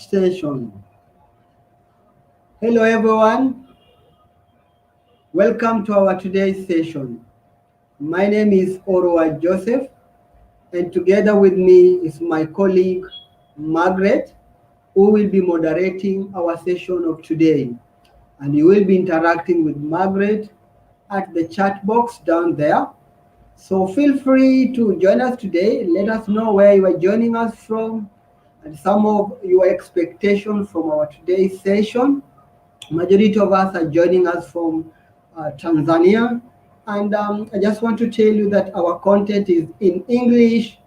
session. Hello everyone, welcome to our today's session. My name is Orwa Joseph, and together with me is my colleague Margaret, who will be moderating our session of today. And you will be interacting with Margaret at the chat box down there. So feel free to join us today. Let us know where you are joining us from and some of your expectations from our today's session. Majority of us are joining us from Tanzania, and I just want to tell you that our content is in English,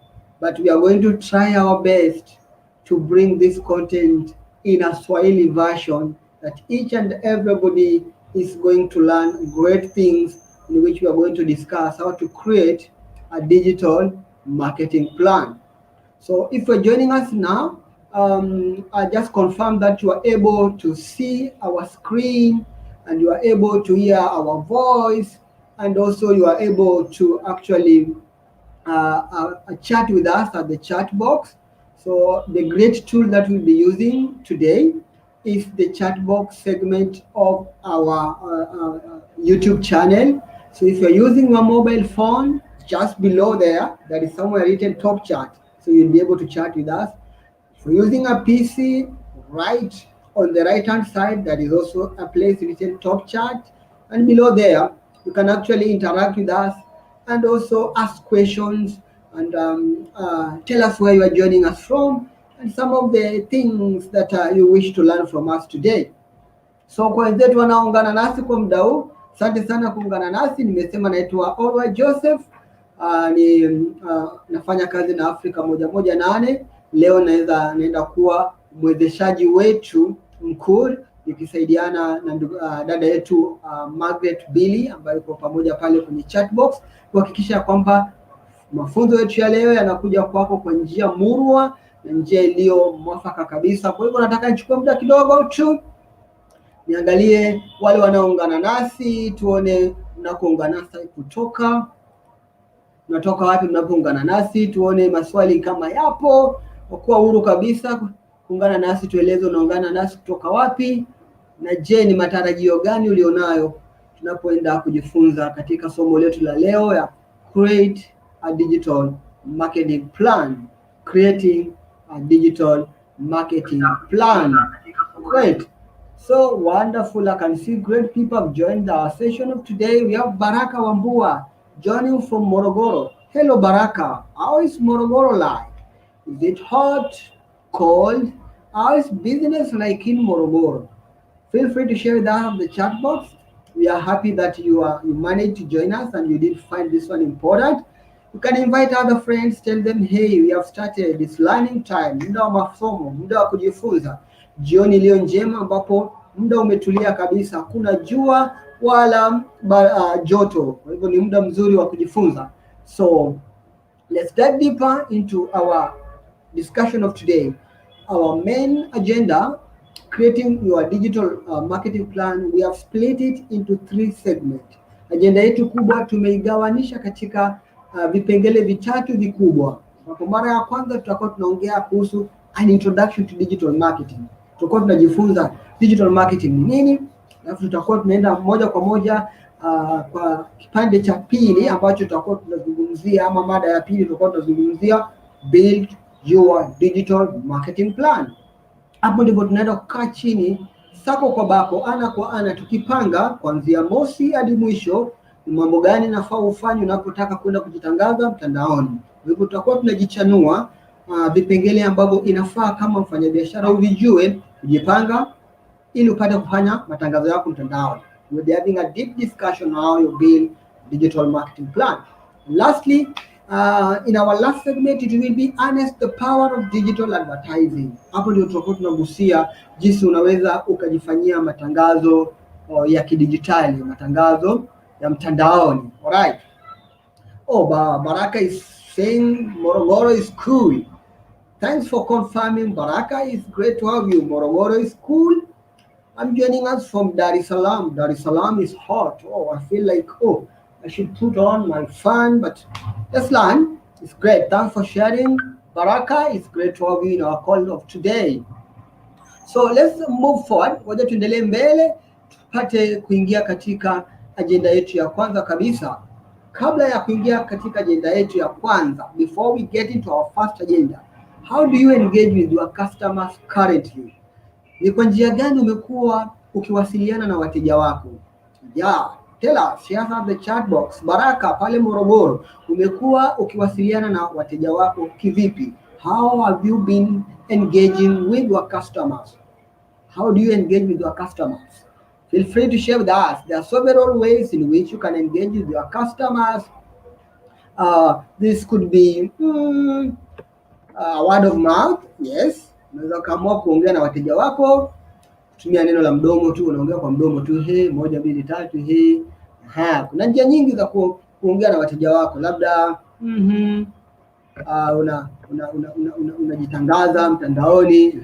but we are going to try our best to bring this content in a Swahili version that each and everybody is going to learn great things, in which we are going to discuss how to create a digital marketing plan. So if you're joining us now, I just confirm that you are able to see our screen and you are able to hear our voice, and also you are able to actually chat with us at the chat box. So the great tool that we'll be using today is the chat box segment of our YouTube channel. So if you're using your mobile phone, just below there is somewhere written top chat. So you'll be able to chat with us. If you're using a PC, right on the right hand side, there is also a place written top chat. And below there, you can actually interact with us and also ask questions and tell us where you are joining us from and some of the things that you wish to learn from us today. So kwa wenzetu wanaoungana nasi kwa muda huu, asante sana kuungana nasi. Nimesema naitwa Orwa Joseph, nafanya kazi na Afrika 118. Leo naenda kuwa mwezeshaji wetu mkuu nikisaidiana na dada yetu Margaret Billy ambayo iko pamoja pale kwenye chat box kuhakikisha kwamba mafunzo yetu ya leo yanakuja kwako kwa njia murwa na njia iliyo mwafaka kabisa. Kwa hivyo nataka nichukue muda kidogo tu niangalie wale wanaoungana nasi, tuone mnakoungana nasi kutoka, unatoka wapi mnapoungana nasi, tuone maswali kama yapo, kwa huru kabisa kuungana nasi, tueleze unaungana nasi kutoka wapi, na je, ni matarajio gani ulionayo tunapoenda kujifunza katika somo letu la leo ya create a digital marketing plan. Creating a digital marketing plan. Great. So wonderful. I can see great people have joined our session of today. We have Baraka Wambua joining from Morogoro. Hello Baraka. How is Morogoro like? Is it hot, cold? How is business like in Morogoro? Feel free to share that in the chat box. We are happy that you managed to join us and you did find this one important. You can invite other friends, tell them, hey, we have started this learning time, muda wa masomo, muda wa kujifunza. Jioni iliyo njema ambapo muda umetulia kabisa, hakuna jua wala joto. Kwa hivyo ni muda mzuri wa kujifunza. So let's dive deeper into our discussion of today. Our main agenda, creating your digital marketing plan, we have split it into 3 segments. Agenda yetu kubwa tumeigawanisha katika vipengele vitatu vikubwa. Kwa mara ya kwanza tutakuwa tunaongea kuhusu an introduction to digital marketing. Tutakuwa tunajifunza digital marketing ni nini, alafu tutakuwa tunaenda moja kwa moja kwa kipande cha pili ambacho tutakuwa tunazungumzia, ama mada ya pili tutakuwa tunazungumzia build your digital marketing plan. Hapo ndipo tunaenda kukaa chini sako kwa bako, ana kwa ana, tukipanga kuanzia mosi hadi mwisho ni mambo gani nafaa ufanye unapotaka kwenda kujitangaza mtandaoni. Hivyo tutakuwa tunajichanua vipengele ambavyo inafaa kama mfanyabiashara uvijue kujipanga ili upate kufanya matangazo yako mtandaoni. We'll be having a deep discussion on how you build digital marketing plan. And lastly, in our last segment, it will be harness the power of digital advertising. Hapo ndio tutakuwa tunagusia jinsi unaweza ukajifanyia matangazo ya kidijitali, matangazo ya mtandaoni. Alright. Oh, Baraka is saying Morogoro is cool. Thanks for confirming, Baraka. It's great to have you. Morogoro is cool. I'm joining us from Dar es Salaam. Dar es Salaam is hot. Oh, I feel like, I should put on my fan, but let's learn. It's great. Thanks for sharing, Baraka. It's great to have you in our call of today. So let's move forward. Ngoja tuendelee mbele tupate kuingia katika ajenda yetu ya kwanza kabisa. Kabla ya kuingia katika ajenda yetu ya kwanza, before we get into our first agenda, how do you engage with your customers currently? Ni kwa njia gani umekuwa ukiwasiliana na wateja wako? Yeah, tell us, share us the chat box. Baraka pale Morogoro, umekuwa ukiwasiliana na wateja wako kivipi? How have you been engaging with your customers? How do you engage with your customers? Feel free to share with us. There are several ways in which you can engage with your customers. This could be word of mouth. Yes, unaweza kaamua kuongea na wateja wako kutumia neno la mdomo tu, unaongea kwa mdomo tu, he, 1 2 3, he. Kuna njia nyingi za kuongea na wateja wako, labda unajitangaza mtandaoni.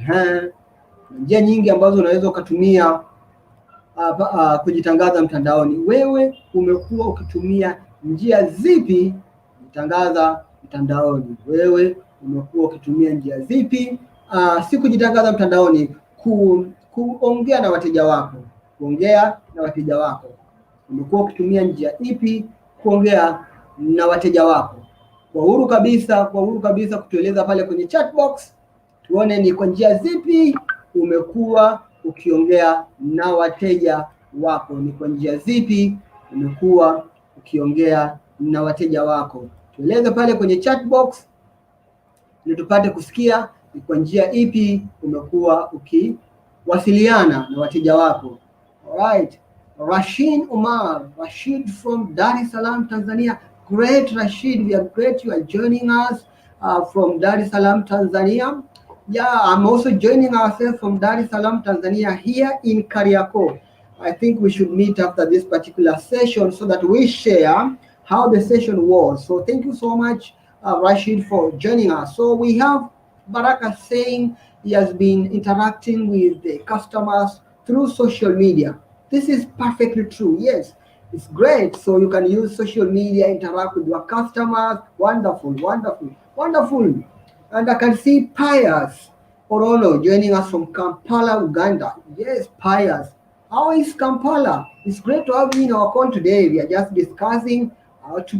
Njia nyingi ambazo unaweza ukatumia kujitangaza mtandaoni. Wewe umekuwa ukitumia njia zipi kujitangaza mtandaoni? Wewe umekuwa ukitumia njia zipi si kujitangaza mtandaoni, kuongea na wateja wako? Kuongea na wateja wako, umekuwa ukitumia njia ipi kuongea na wateja wako? Kwa huru kabisa kutueleza pale kwenye chat box, tuone ni kwa njia zipi umekuwa ukiongea na wateja wako. Ni kwa njia zipi umekuwa ukiongea na wateja wako? Tueleze pale kwenye chat box ili tupate kusikia ni kwa njia ipi umekuwa ukiwasiliana na wateja wako. Alright. Rashid from Dar es Salaam, Tanzania. Great, Rashid. We are great you are joining us from Dar es Salaam, Tanzania. Yeah, I'm also joining ourselves from Dar es Salaam, Tanzania, here in Kariakoo. I think we should meet after this particular session so that we share how the session was. So thank you so much, Rashid, for joining us. So we have Baraka saying he has been interacting with the customers through social media. This is perfectly true. Yes, it's great. So you can use social media, interact with your customers. Wonderful, wonderful, wonderful. And I can see Pius Orono joining us from Kampala, Uganda. Yes, Pius. How is Kampala? It's great to have you in our call today. We are just discussing how to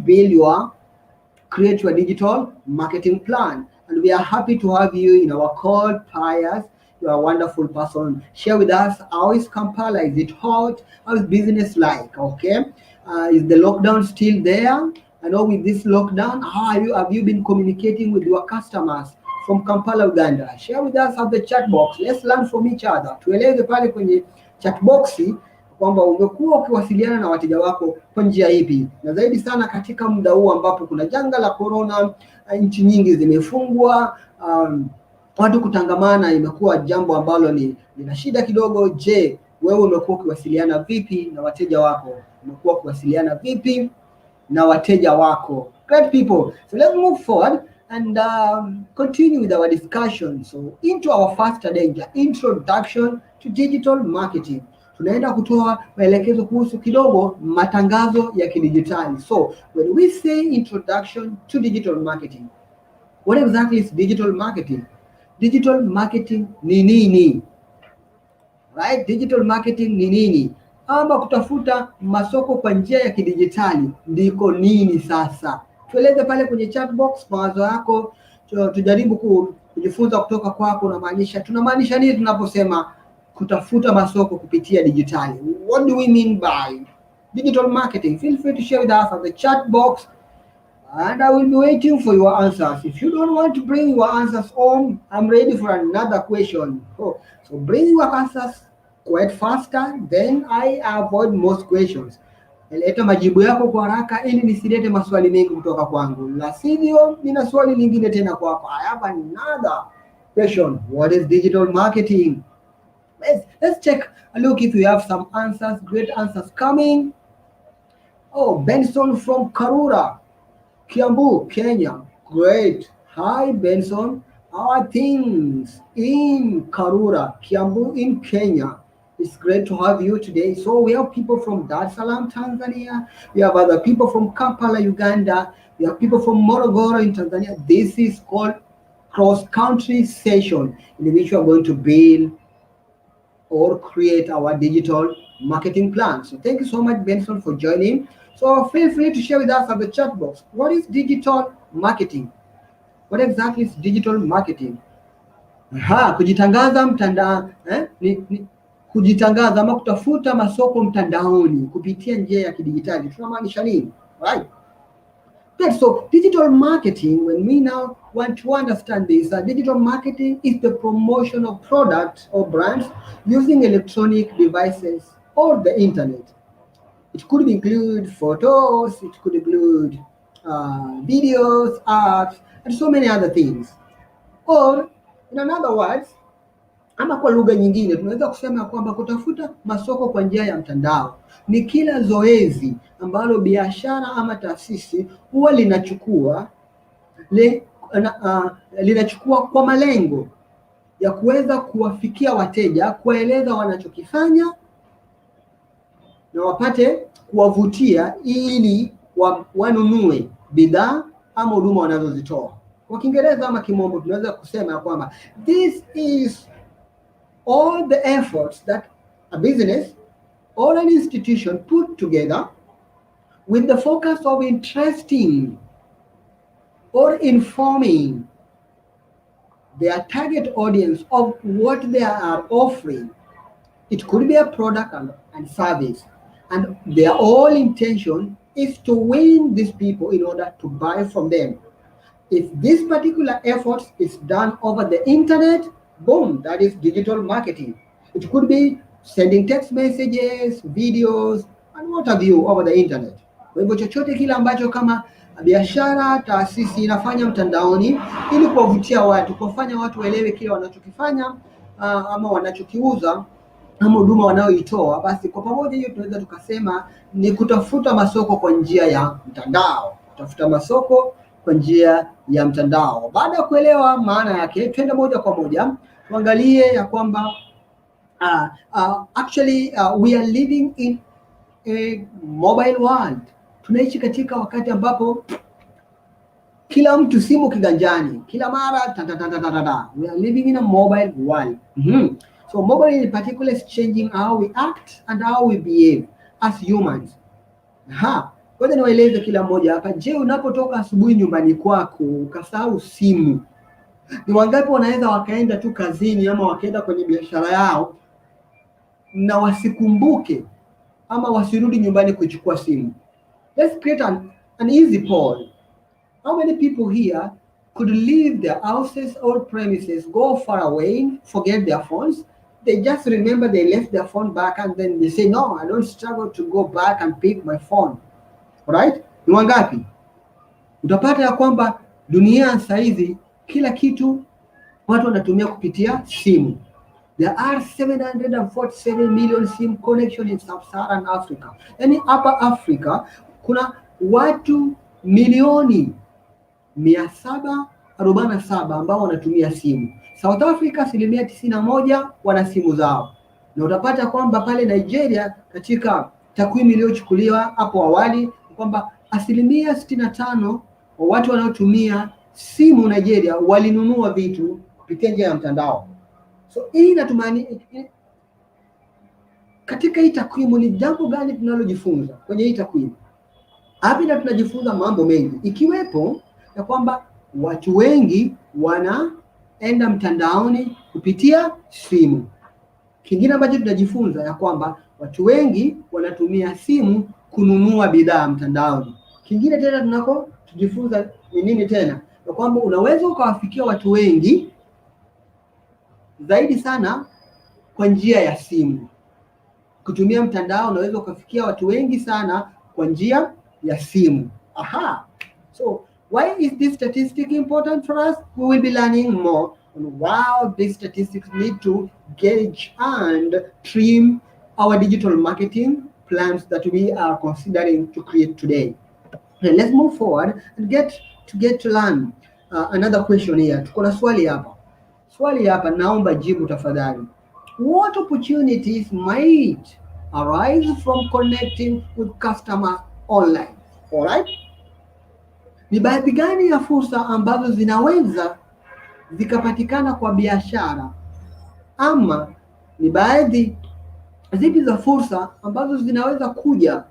create your digital marketing plan. And we are happy to have you in our call, Pius. You are a wonderful person. Share with us, how is Kampala? Is it hot? How is business like? Okay. Is the lockdown still there? I know with this lockdown, how have you been communicating with your customers from Kampala, Uganda? Share with us at the chat box. Let's learn from each other. Tueleze pale kwenye chat box kwamba umekuwa ukiwasiliana na wateja wako kwa njia ipi, na zaidi sana katika muda huu ambapo kuna janga la corona, nchi nyingi zimefungwa, watu kutangamana imekuwa jambo ambalo lina shida kidogo. Je, wewe umekuwa ukiwasiliana vipi na wateja wako? Umekuwa ukiwasiliana vipi na wateja wako? Great people. So let's move forward and continue with our discussion. So into our first agenda, introduction to digital marketing. Tunaenda kutoa maelekezo kuhusu kidogo matangazo ya kidijitali. So when we say introduction to digital marketing, what exactly is digital marketing? Digital marketing ni nini? Right? Digital marketing ni nini? Ama kutafuta masoko kwa njia ya kidijitali ndiko nini sasa? Tueleze pale kwenye chat box mawazo yako, tujaribu kujifunza kutoka kwako. Tunamaanisha nini tunaposema kutafuta masoko kupitia dijitali? What do we mean by digital marketing? Feel free to share with us at the chat box and I will be waiting for your answers. If you don't want to bring your answers home, I'm ready for another question. So bring your answers quite faster, then I avoid most questions. Leta majibu yako kwa haraka ili nisilete maswali mengi kutoka kwangu. La sivyo nina swali lingine tena kwako. I have another question. What is digital marketing? Let's check a look if we have some answers, great answers coming. Oh, Benson from Karura, Kiambu, Kenya. Great. Hi, Benson. How are things in Karura, Kiambu in Kenya? It's great to have you today. So we have people from Dar es Salaam, Tanzania. We have other people from Kampala, Uganda. We have people from Morogoro in Tanzania. This is called cross-country session in which we are going to build or create our digital marketing plan. So thank you so much, Benson, for joining. So feel free to share with us at the chat box. What is digital marketing? What exactly is digital marketing? Kujitangaza mtandao kujitangaza ama kutafuta masoko mtandaoni kupitia njia ya kidijitali. Tunamaanisha nini? Right? Okay, so digital marketing, when we now want to understand this, digital marketing is the promotion of products or brands using electronic devices or the internet. It could include photos, it could include videos, apps, and so many other things. Or, in other words, ama kwa lugha nyingine tunaweza kusema kwamba kutafuta masoko kwa njia ya mtandao ni kila zoezi ambalo biashara ama taasisi huwa linachukua kwa malengo ya kuweza kuwafikia wateja, kuwaeleza wanachokifanya na wapate kuwavutia ili wanunue bidhaa ama huduma wanazozitoa. Kwa Kiingereza ama Kimombo tunaweza kusema kwamba this is all the efforts that a business or an institution put together with the focus of interesting or informing their target audience of what they are offering. It could be a product and service, and their whole intention is to win these people in order to buy from them. If this particular effort is done over the internet, boom, that is digital marketing. It could be sending text messages, videos, and what have you over the internet. Kwa hivyo chochote kile ambacho kama biashara, taasisi inafanya mtandaoni ili kuwavutia watu, kufanya watu waelewe kile wanachokifanya ama wanachokiuza ama huduma wanayoitoa, basi kwa pamoja hiyo tunaweza tukasema ni kutafuta masoko kwa njia ya mtandao. Kutafuta masoko kwa njia ya mtandao. Baada ya kuelewa maana yake, twende moja kwa moja tuangalie ya kwamba actually we are living in a mobile world. Tunaishi katika wakati ambapo kila mtu simu kiganjani, kila mara we are living in a mobile world. So mobile in particular is changing how we act and how we behave as humans. Ngoja niwaeleze kila mmoja hapa. Je, unapotoka asubuhi nyumbani kwako ukasahau simu, ni wangapi wanaweza wakaenda tu kazini ama wakaenda kwenye biashara yao na wasikumbuke ama wasirudi nyumbani kuchukua simu? Let's create an easy poll. How many people here could leave their houses or premises, go far away, forget their phones? They just remember they left their phone back and then they say, no, I don't struggle to go back and pick my phone. Alright? Ni wangapi? Utapata ya kwamba dunia sasa hizi kila kitu watu wanatumia kupitia simu. There are 747 million SIM connection in Sub-Saharan Africa. Yaani hapa Afrika kuna watu milioni 747 ambao wanatumia simu. South Africa 91% wana simu zao. Na utapata kwamba pale Nigeria katika takwimu iliyochukuliwa hapo awali kwamba 65% wa watu wanaotumia simu Nigeria walinunua vitu kupitia njia ya mtandao. So hii inatumaanisha katika hii takwimu ni jambo gani tunalojifunza kwenye hii takwimu? Hapa tunajifunza mambo mengi ikiwepo ya kwamba watu wengi wanaenda mtandaoni kupitia simu. Kingine ambacho tunajifunza ya kwamba watu wengi wanatumia simu kununua bidhaa mtandaoni. Kingine tena tujifunza ni nini tena? Ya kwamba unaweza ukawafikia watu wengi zaidi sana kwa njia ya simu. Kutumia mtandao unaweza ukafikia watu wengi sana kwa njia ya simu. So why is this statistic important for us? We will be learning more on how these statistics need to gauge and trim our digital marketing plans that we are considering to create today. Okay, let's move forward and get to learn another question here. Tuko na swali hapa. Swali hapa naomba jibu tafadhali. What opportunities might arise from connecting with customers online? Alright? Ni baadhi gani ya fursa ambazo zinaweza zikapatikana kwa biashara ama Ni baadhi zipi za fursa ambazo zinaweza kuja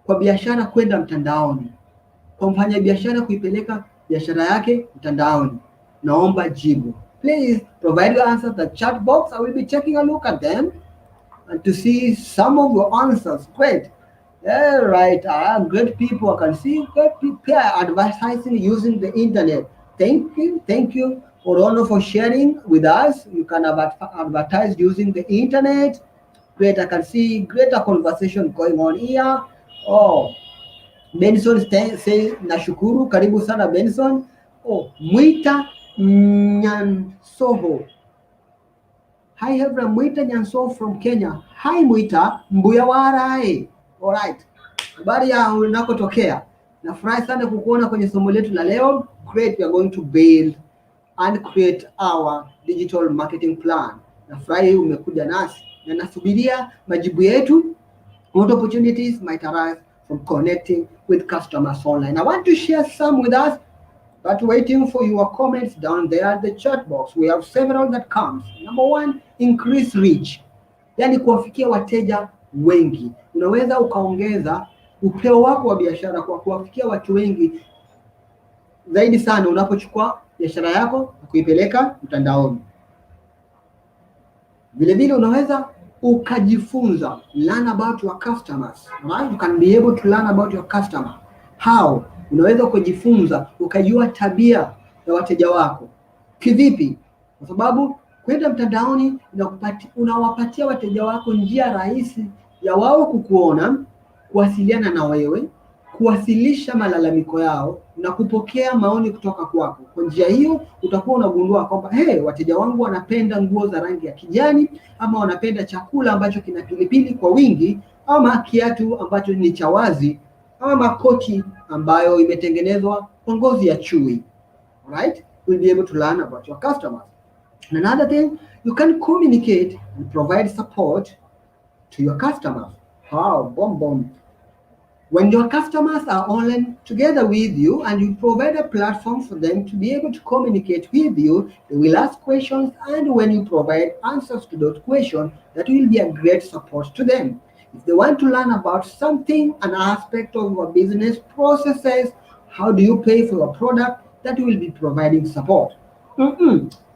kwa biashara kwenda mtandaoni, kwa mfanyabiashara kuipeleka biashara yake mtandaoni? Naomba jibu. Please provide your answers in the chat box. I will be taking a look at them and to see some of your answers. Great. Yeah, right. Great people. I can see great people advertising using the internet. Thank you. Thank you, Orono, for sharing with us. You can advertise using the internet. Great. I can see greater conversation going on here. Oh, Benson say nashukuru. Karibu sana Benson. Oh, Mwita Nyansoho. Hi everyone, Mwita Nyanso from Kenya. Hi Mwita, mbuya warai. Alright. Habari ya unakotokea. Nafurahi sana kukuona kwenye somo letu la leo. Great, we are going to build and create our digital marketing plan. Nafurahi umekuja nasi na nasubiria majibu yetu. What opportunities might arise from connecting with customers online? I want to share some with us, but waiting for your comments down there at the chat box. We have several that comes. Number one, increase reach. Yani kuwafikia wateja wengi. Unaweza ukaongeza upeo wako wa biashara kwa kuwafikia watu wengi zaidi sana unapochukua biashara yako na kuipeleka mtandaoni. Vile vile unaweza ukajifunza, learn about your customers. Right? You can be able to learn about your customer. How? Unaweza kujifunza ukajua tabia ya wateja wako. Kivipi? Kwa sababu kwenda mtandaoni unawapatia wateja wako njia rahisi ya wao kukuona, kuwasiliana na wewe, kuwasilisha malalamiko yao na kupokea maoni kutoka kwako. Kwa njia hiyo utakuwa unagundua kwamba wateja wangu wanapenda nguo za rangi ya kijani, ama wanapenda chakula ambacho kina pilipili kwa wingi, ama kiatu ambacho ni cha wazi, ama koti ambayo imetengenezwa kwa ngozi ya chui. Right? You'll be able to learn about your customers. And another thing, you can communicate and provide support to your customers. How? Boom. When your customers are online together with you and you provide a platform for them to be able to communicate with you, they will ask questions, and when you provide answers to those questions, that will be a great support to them. If they want to learn about something, an aspect of your business processes, how do you pay for your product, that will be providing support.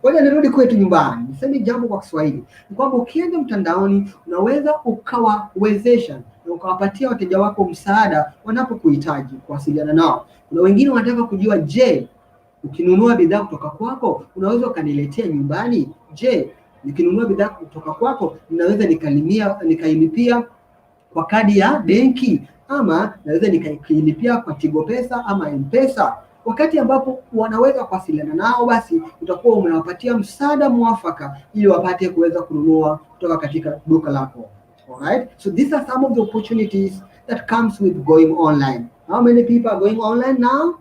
Ngoja nirudi kwetu nyumbani. Niseme jambo kwa Kiswahili. Ni kwamba ukienda mtandaoni unaweza ukawawezesha na ukawapatia wateja wako msaada wanapokuhitaji kuwasiliana nao. Kuna wengine wanataka kujua, je, ukinunua bidhaa kutoka kwako unaweza ukaniletea nyumbani? Je, nikinunua bidhaa kutoka kwako ninaweza nikailipia kwa kadi ya benki, ama naweza nikailipia kwa Tigo Pesa ama M-Pesa? Wakati ambapo wanaweza kuwasiliana nao, basi utakuwa umewapatia msaada mwafaka ili wapate kuweza kununua kutoka katika duka lako. Alright? So these are some of the opportunities that comes with going online. How many people are going online now?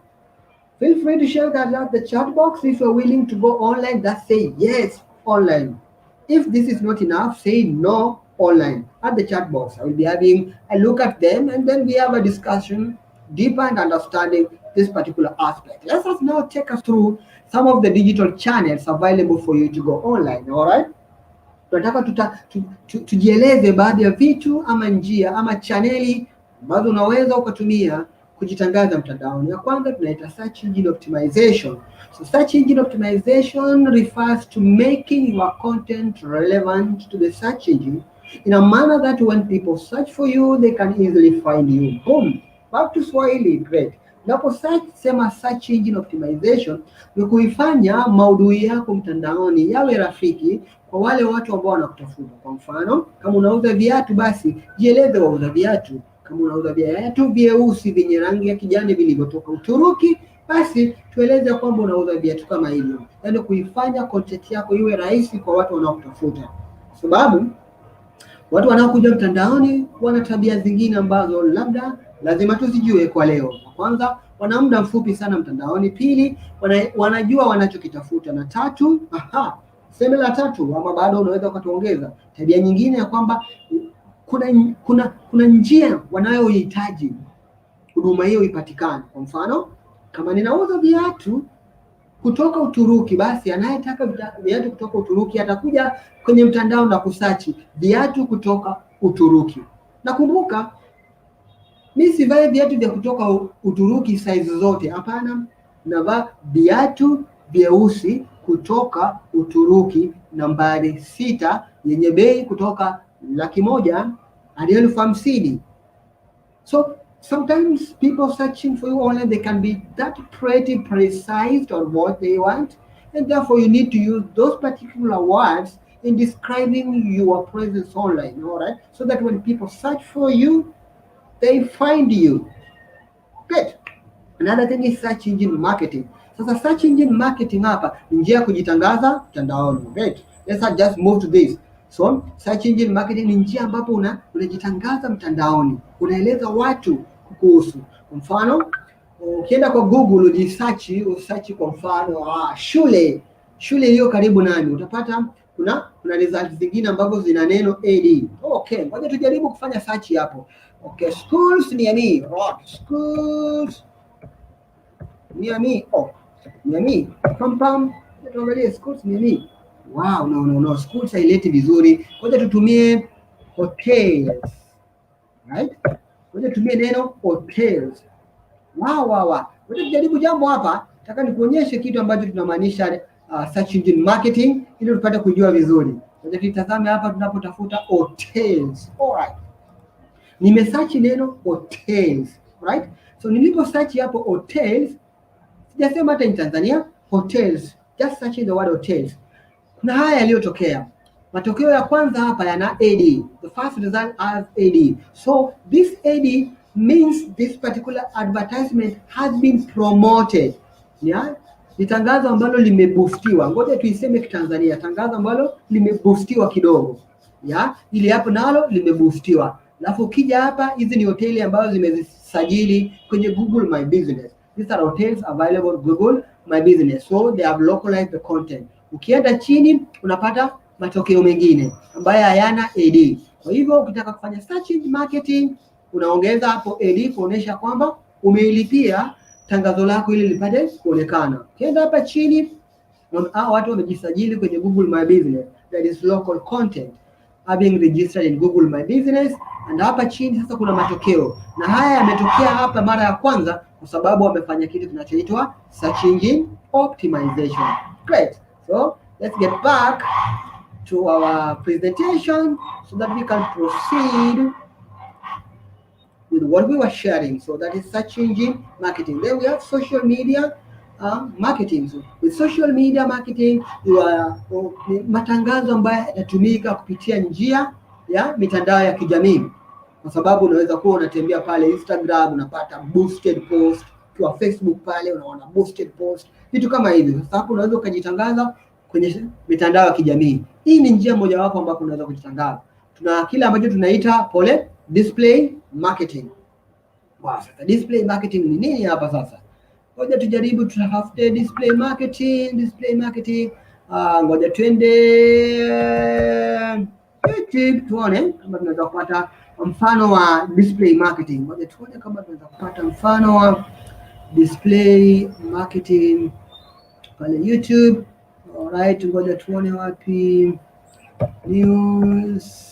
Feel free to share that at the chat box. If you're willing to go online, just say yes, online. If this is not enough, say no, online at the chat box. I will be having a look at them, and then we have a discussion deeper and understanding this particular aspect. Let us now take us through some of the digital channels available for you to go online. All right? Tunataka tujieleze baadhi ya vitu ama njia ama chaneli ambazo unaweza ukatumia kujitangaza mtandaoni. Ya kwanza tunaita search engine optimization. So search engine optimization refers to making your content relevant to the search engine in a manner that when people search for you, they can easily find you. Boom. Back to Swahili. Great. Napo sema search engine optimization ni kuifanya maudhui yako mtandaoni yawe rafiki kwa wale watu ambao wanakutafuta. Kwa mfano, kama unauza viatu, basi jieleze wauza viatu. Kama unauza viatu vyeusi vyenye rangi ya kijani vilivyotoka Uturuki, basi tueleze kwamba unauza viatu kama hivyo. Yaani kuifanya content yako iwe rahisi kwa watu wanaokutafuta. Sababu watu wanaokuja mtandaoni wana tabia zingine ambazo labda lazima tuzijue kwa leo. Kwanza, wana muda mfupi sana mtandaoni. Pili, wanajua wanachokitafuta. Na tatu, sema la tatu ama bado unaweza ukatuongeza. Tabia nyingine ya kwamba kuna njia wanayohitaji huduma hiyo ipatikane. Kwa mfano, kama ninauza viatu kutoka Uturuki, basi anayetaka viatu kutoka Uturuki atakuja kwenye mtandao na kusachi viatu kutoka Uturuki. Nakumbuka mimi sivai viatu vya kutoka Uturuki size zote, hapana. Navaa viatu vyeusi kutoka Uturuki nambari 6 yenye bei kutoka 100,000 hadi 50,000. So sometimes people searching for you online, they can be that pretty precise on what they want, and therefore you need to use those particular words in describing your presence online, all right? So that when people search for you, they find you. Great. Another thing is search engine marketing. Sasa search engine marketing hapa ni njia ya kujitangaza mtandaoni. Great. Let's just move to this. So search engine marketing ni njia ambapo unajitangaza mtandaoni, unaeleza watu kuhusu. Kwa mfano, ukienda kwa Google usearch kwa mfano shule iliyo karibu nami, utapata kuna results zingine ambazo zina neno AD. Okay, ngoja tujaribu kufanya search hapo. Okay, schools near me. Right. Schools near me. Oh, near me. Pam. Tuangalie schools near me. Wow, no. Schools haileti vizuri. Ngoja tutumie hotels. Right? Ngoja tutumie neno hotels. Wow. Ngoja tujaribu jambo hapa. Nataka nikuonyeshe kitu ambacho tunamaanisha search engine marketing ili tupate kujua vizuri. Ngoja tutazame hapa tunapotafuta hotels. Alright. Nimesearch neno hotels, right? So nilipo search hapo hotels, sijasema hata in Tanzania, hotels, just searching the word hotels. Kuna haya yaliyotokea. Matokeo ya kwanza hapa yana AD. The first result has AD. So this AD means this particular advertisement has been promoted. Yeah? Ni tangazo ambalo limeboostiwa. Ngoja tuiseme kitanzania, tangazo ambalo limeboostiwa kidogo. Yeah? Ili hapo nalo limeboostiwa. Alafu ukija hapa, hizi ni hoteli ambazo zimesajili kwenye Google My Business. These are hotels available on Google My Business. So they have localized the content. Ukienda chini unapata matokeo mengine ambayo hayana AD. Kwa hivyo ukitaka kufanya search engine marketing, unaongeza hapo AD kuonesha kwamba umeilipia tangazo lako ili lipate kuonekana. Ukienda hapa chini, watu wamejisajili kwenye Google My Business. That is local content being registered in Google My Business. And hapa chini sasa kuna matokeo, na haya yametokea hapa mara ya kwanza kwa sababu wamefanya kitu kinachoitwa search engine optimization. Great. So let's get back to our presentation so that we can proceed with what we were sharing. So that is search engine marketing. Then we have social media marketing. So with social media marketing, matangazo ambayo yanatumika kupitia njia ya mitandao ya kijamii, kwa sababu unaweza kuwa unatembea pale Instagram unapata boosted post, kwa Facebook pale unaona boosted post, vitu kama hivyo. Sasa hapo unaweza ukajitangaza kwenye mitandao ya kijamii. Hii ni njia mojawapo ambapo unaweza kujitangaza. Tuna kile ambacho tunaita display marketing. Wow, sasa display marketing ni nini hapa sasa? Ngoja tujaribu tutafute display marketing. Ngoja twende YouTube tuone kama tunaweza kupata mfano wa display marketing. Ngoja tuone kama tunaweza kupata mfano wa display marketing pale YouTube. Alright, ngoja tuone wapi. News.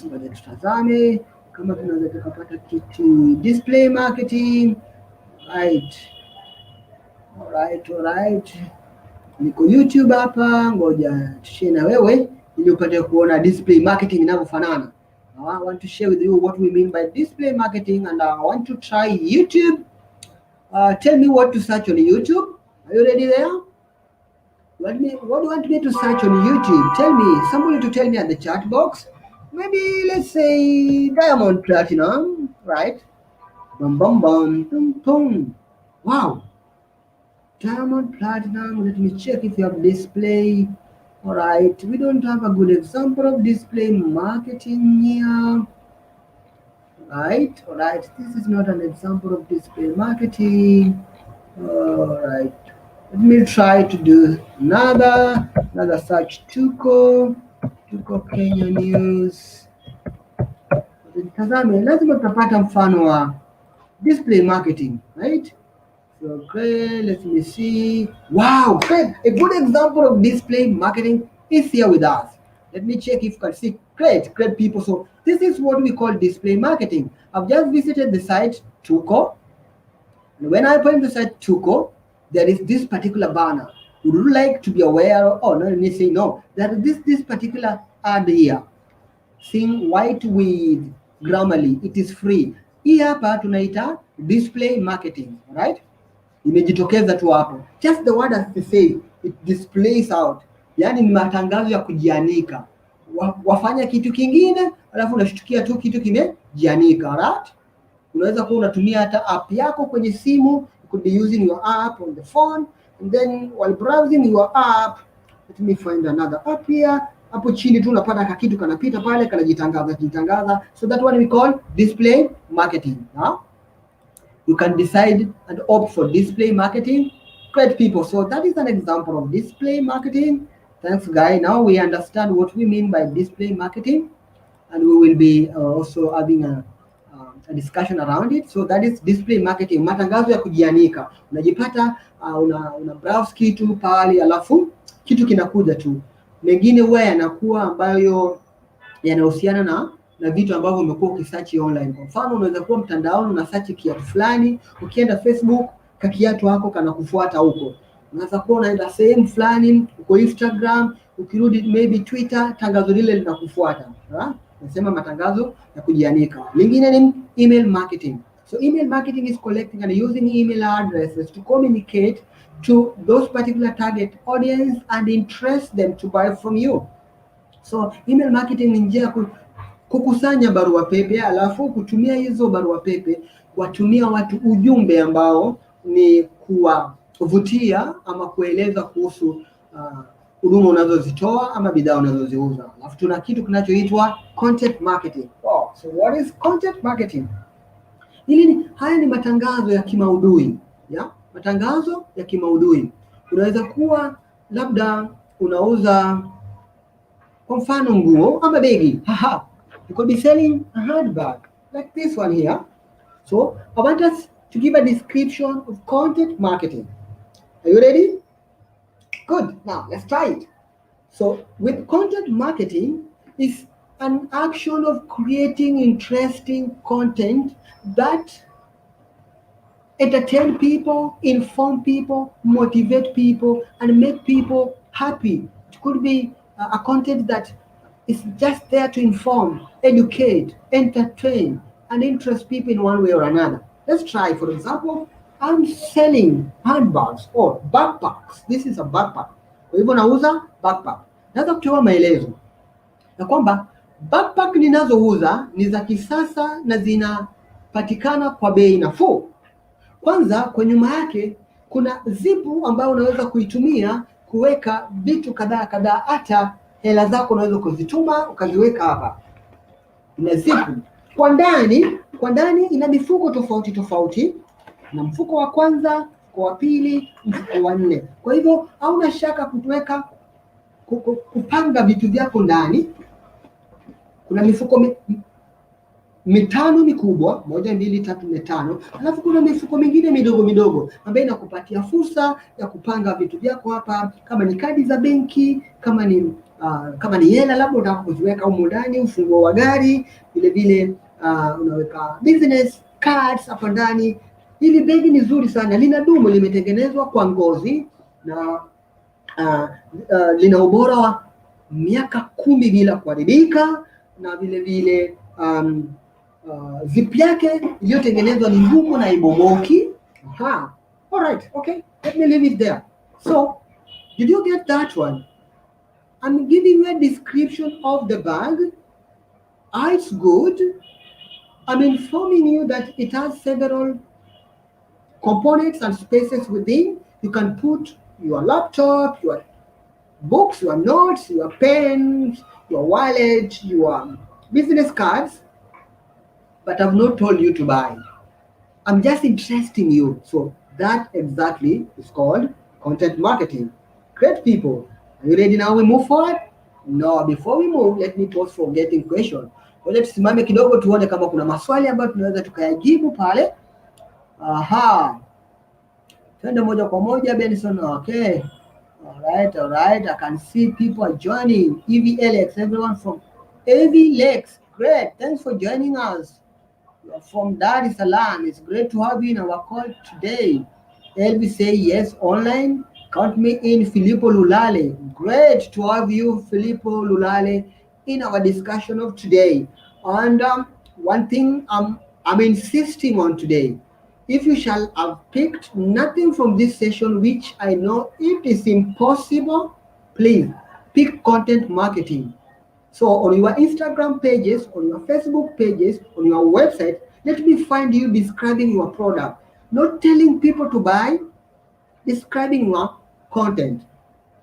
Ngoja tutazame kama tunaweza tukapata kitu display marketing. Alright. Niko YouTube hapa, ngoja tushare na wewe ili upate kuona display marketing inavyofanana. I want to share with you what we mean by display marketing, and I want to try YouTube. Tell me what to search on YouTube. Are you ready there? What do you want me to search on YouTube? Tell me, somebody to tell me at the chat box. Maybe let's say diamond platinum, right? Boom. Wow. Diamond platinum. Let me check if you have display. Alright, we don't have a good example of display marketing here. Alright, this is not an example of display marketing. Alright, let me try to do another search. Tuko Kenya News. Tazame, lazima tutapata mfano wa display marketing, right? So great, let me see. Wow, great. A good example of display marketing is here with us. Let me check if you can see. Great people. So this is what we call display marketing. I've just visited the site Tuko. And when I point to the site Tuko, there is this particular banner. Would you like to be aware of, oh no, let me say no. There is this particular ad here. Seeing white with Grammarly, it is free. Hii hapa tunaita display marketing, right? Imejitokeza tu hapo. Just the word as they say, it displays out. Yani ni matangazo ya kujianika. Wafanya kitu kingine, alafu unashtukia tu kitu kimejianika, right? Unaweza kuwa unatumia hata app yako kwenye simu. You could be using your app on the phone, and then while browsing your app, let me find another app here. Hapo chini tu unapata kakitu kanapita pale kanajitangaza. So that one we call display marketing. Huh? You can decide and opt for display marketing. Great people. So that is an example of display marketing. Thanks, guys. Now we understand what we mean by display marketing, and we will be also having a discussion around it. So that is display marketing, matangazo ya kujianika. Unajipata una browse kitu pale, alafu kitu kinakuja tu. Mengine huwa yanakuwa ambayo yanahusiana na vitu ambavyo umekuwa ukisearch online. Kwa mfano, unaweza kuwa mtandaoni una search kiatu fulani, ukienda Facebook kakiatu wako kanakufuata huko. Unaweza kuwa unaenda sehemu fulani, uko Instagram, ukirudi maybe Twitter, tangazo lile linakufuata. Nasema matangazo ya kujianika. Lingine ni email marketing. So email marketing is collecting and using email addresses to communicate to those particular target audience and interest them to buy from you. So email marketing ni njia kukusanya barua pepe, alafu kutumia hizo barua pepe kuwatumia watu ujumbe ambao ni kuwavutia ama kueleza kuhusu huduma unazozitoa ama bidhaa unazoziuza. Alafu tuna kitu kinachoitwa content marketing. Oh, so what is content marketing? Haya ni matangazo ya kimaudhui, ya? Matangazo ya kimaudhui. Unaweza kuwa labda unauza kwa mfano nguo ama begi. You could be selling a handbag like this one here. So I want us to give a description of content marketing. Are you ready? Good. Now let's try it. So with content marketing is an action of creating interesting content that entertain people, inform people, motivate people, and make people happy. It could be a content that is just there to inform, educate, entertain, and interest people in one way or another. Let's try, for example, I'm selling handbags or backpacks. This is a backpack. Kwa hivyo nauza backpack. Naweza kutoa maelezo na kwamba backpack ninazouza ni za kisasa na zinapatikana kwa bei nafuu. Kwanza kwa nyuma yake kuna zipu ambayo unaweza kuitumia kuweka vitu kadhaa, hata hela zako unaweza kuzituma ukaziweka hapa. Ina zipu. Kwa ndani ina mifuko tofauti, na mfuko wa kwanza, mfuko wa pili, mfuko wa nne. Kwa hivyo hauna shaka kupanga vitu vyako ndani. Kuna mifuko mitano mikubwa, 1, 2, 3, 4, 5. Alafu kuna mifuko mingine midogo ambayo inakupatia fursa ya kupanga vitu vyako hapa, kama ni kadi za benki, kama ni hela labda unataka kuziweka huko ndani, ufunguo wa gari, vile unaweka business cards hapa ndani. Hili begi ni zuri sana, linadumu, limetengenezwa kwa ngozi na lina ubora wa miaka 10 bila kuharibika, na vile zip yake iliyotengenezwa ni ngumu na ibomoki. All right, okay, let me leave it there. So did you get that one? I'm giving you a description of the bag. It's good. I'm informing you that it has several components and spaces within. You can put your laptop, your books, your notes, your pens, your wallet, your business cards. But I've not told you to buy. I'm just interesting you. So that exactly is called content marketing. Great people. Are you ready now? We move forward? No, before we move, let me pause for getting question. Let's tusimame kidogo tuone kama kuna maswali ambayo tunaweza tukayajibu pale. Twende moja kwa moja Benson. Okay. All right. I can see people are joining. EVLX, everyone from EVLX. Great. Thanks for joining us. You are from Dar es Salaam. It's great to have you in our call today. Elvi say yes online. Count me in, Filippo Lulale. Great to have you, Filippo Lulale, in our discussion of today. And one thing I'm insisting on today, if you shall have picked nothing from this session, which I know it is impossible, please pick content marketing. So on your Instagram pages, on your Facebook pages, on your website, let me find you describing your product. Not telling people to buy, describing your content.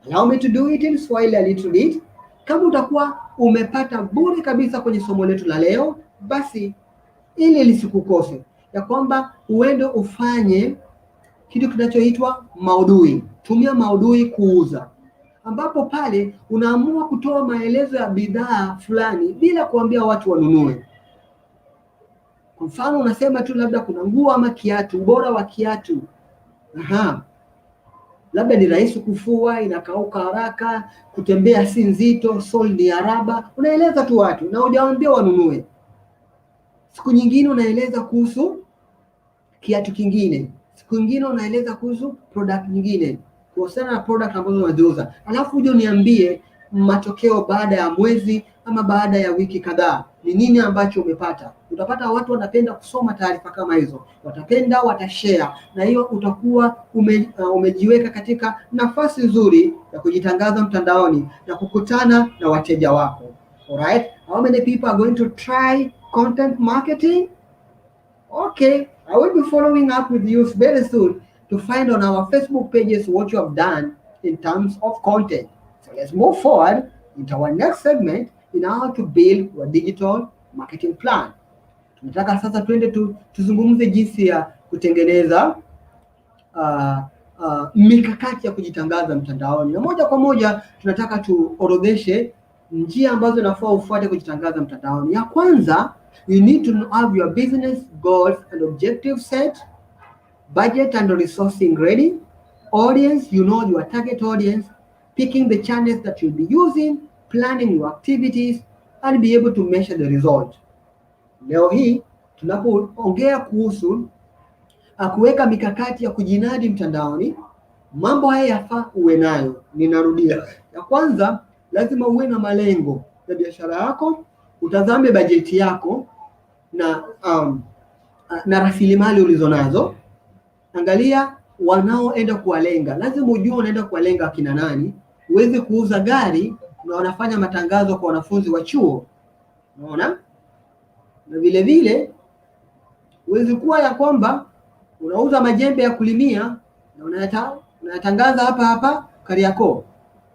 Allow me to do it in Swahili a little bit. Kama utakuwa umepata bure kabisa kwenye somo letu la leo, basi ili lisikukose, ya kwamba uende ufanye kitu kinachoitwa maudhui. Tumia maudhui kuuza, ambapo pale unaamua kutoa maelezo ya bidhaa fulani bila kuambia watu wanunue. Kwa mfano unasema tu labda kuna nguo ama kiatu, ubora wa kiatu. Labda ni rahisi kufua, inakauka haraka, kutembea si nzito, soli ni ya raba. Unaeleza tu watu na hujawaambia wanunue. Siku nyingine unaeleza kuhusu kiatu kingine. Siku nyingine unaeleza kuhusu product nyingine, kuhusiana na product ambazo unaziuza. Alafu uje uniambie matokeo baada ya mwezi ama baada ya wiki kadhaa. Ni nini ambacho umepata? Utapata watu wanapenda kusoma taarifa kama hizo. Watapenda, watashare. Na hiyo utakuwa umejiweka katika nafasi nzuri ya kujitangaza mtandaoni na kukutana na wateja wako. Alright? How many people are going to try content marketing? Okay, I will be following up with you very soon to find on our Facebook pages what you have done in terms of content. So let's move forward into our next segment in how to build your digital marketing plan. Tunataka sasa twende tuzungumze jinsi ya kutengeneza mikakati ya kujitangaza mtandaoni. Na moja kwa moja tunataka tuorodheshe njia ambazo nafaa ufuate kujitangaza mtandaoni. Ya kwanza, you need to have your business goals and objectives set, budget and resourcing ready, audience, you know your target audience, picking the channels that you'll be using, planning your activities, and be able to measure the result. Leo hii tunapoongea kuhusu kuweka mikakati ya kujinadi mtandaoni, mambo haya yafaa uwe nayo. Ninarudia. Ya kwanza, lazima uwe na malengo ya biashara yako, utazame bajeti yako na rasilimali ulizonazo. Angalia wanaoenda kuwalenga. Lazima ujue unaenda kuwalenga akina nani. Uweze kuuza gari na wanafanya matangazo kwa wanafunzi wa chuo. Unaona? Na vile vile uweze kuwa ya kwamba unauza majembe ya kulimia na unayatangaza hapa Kariakoo.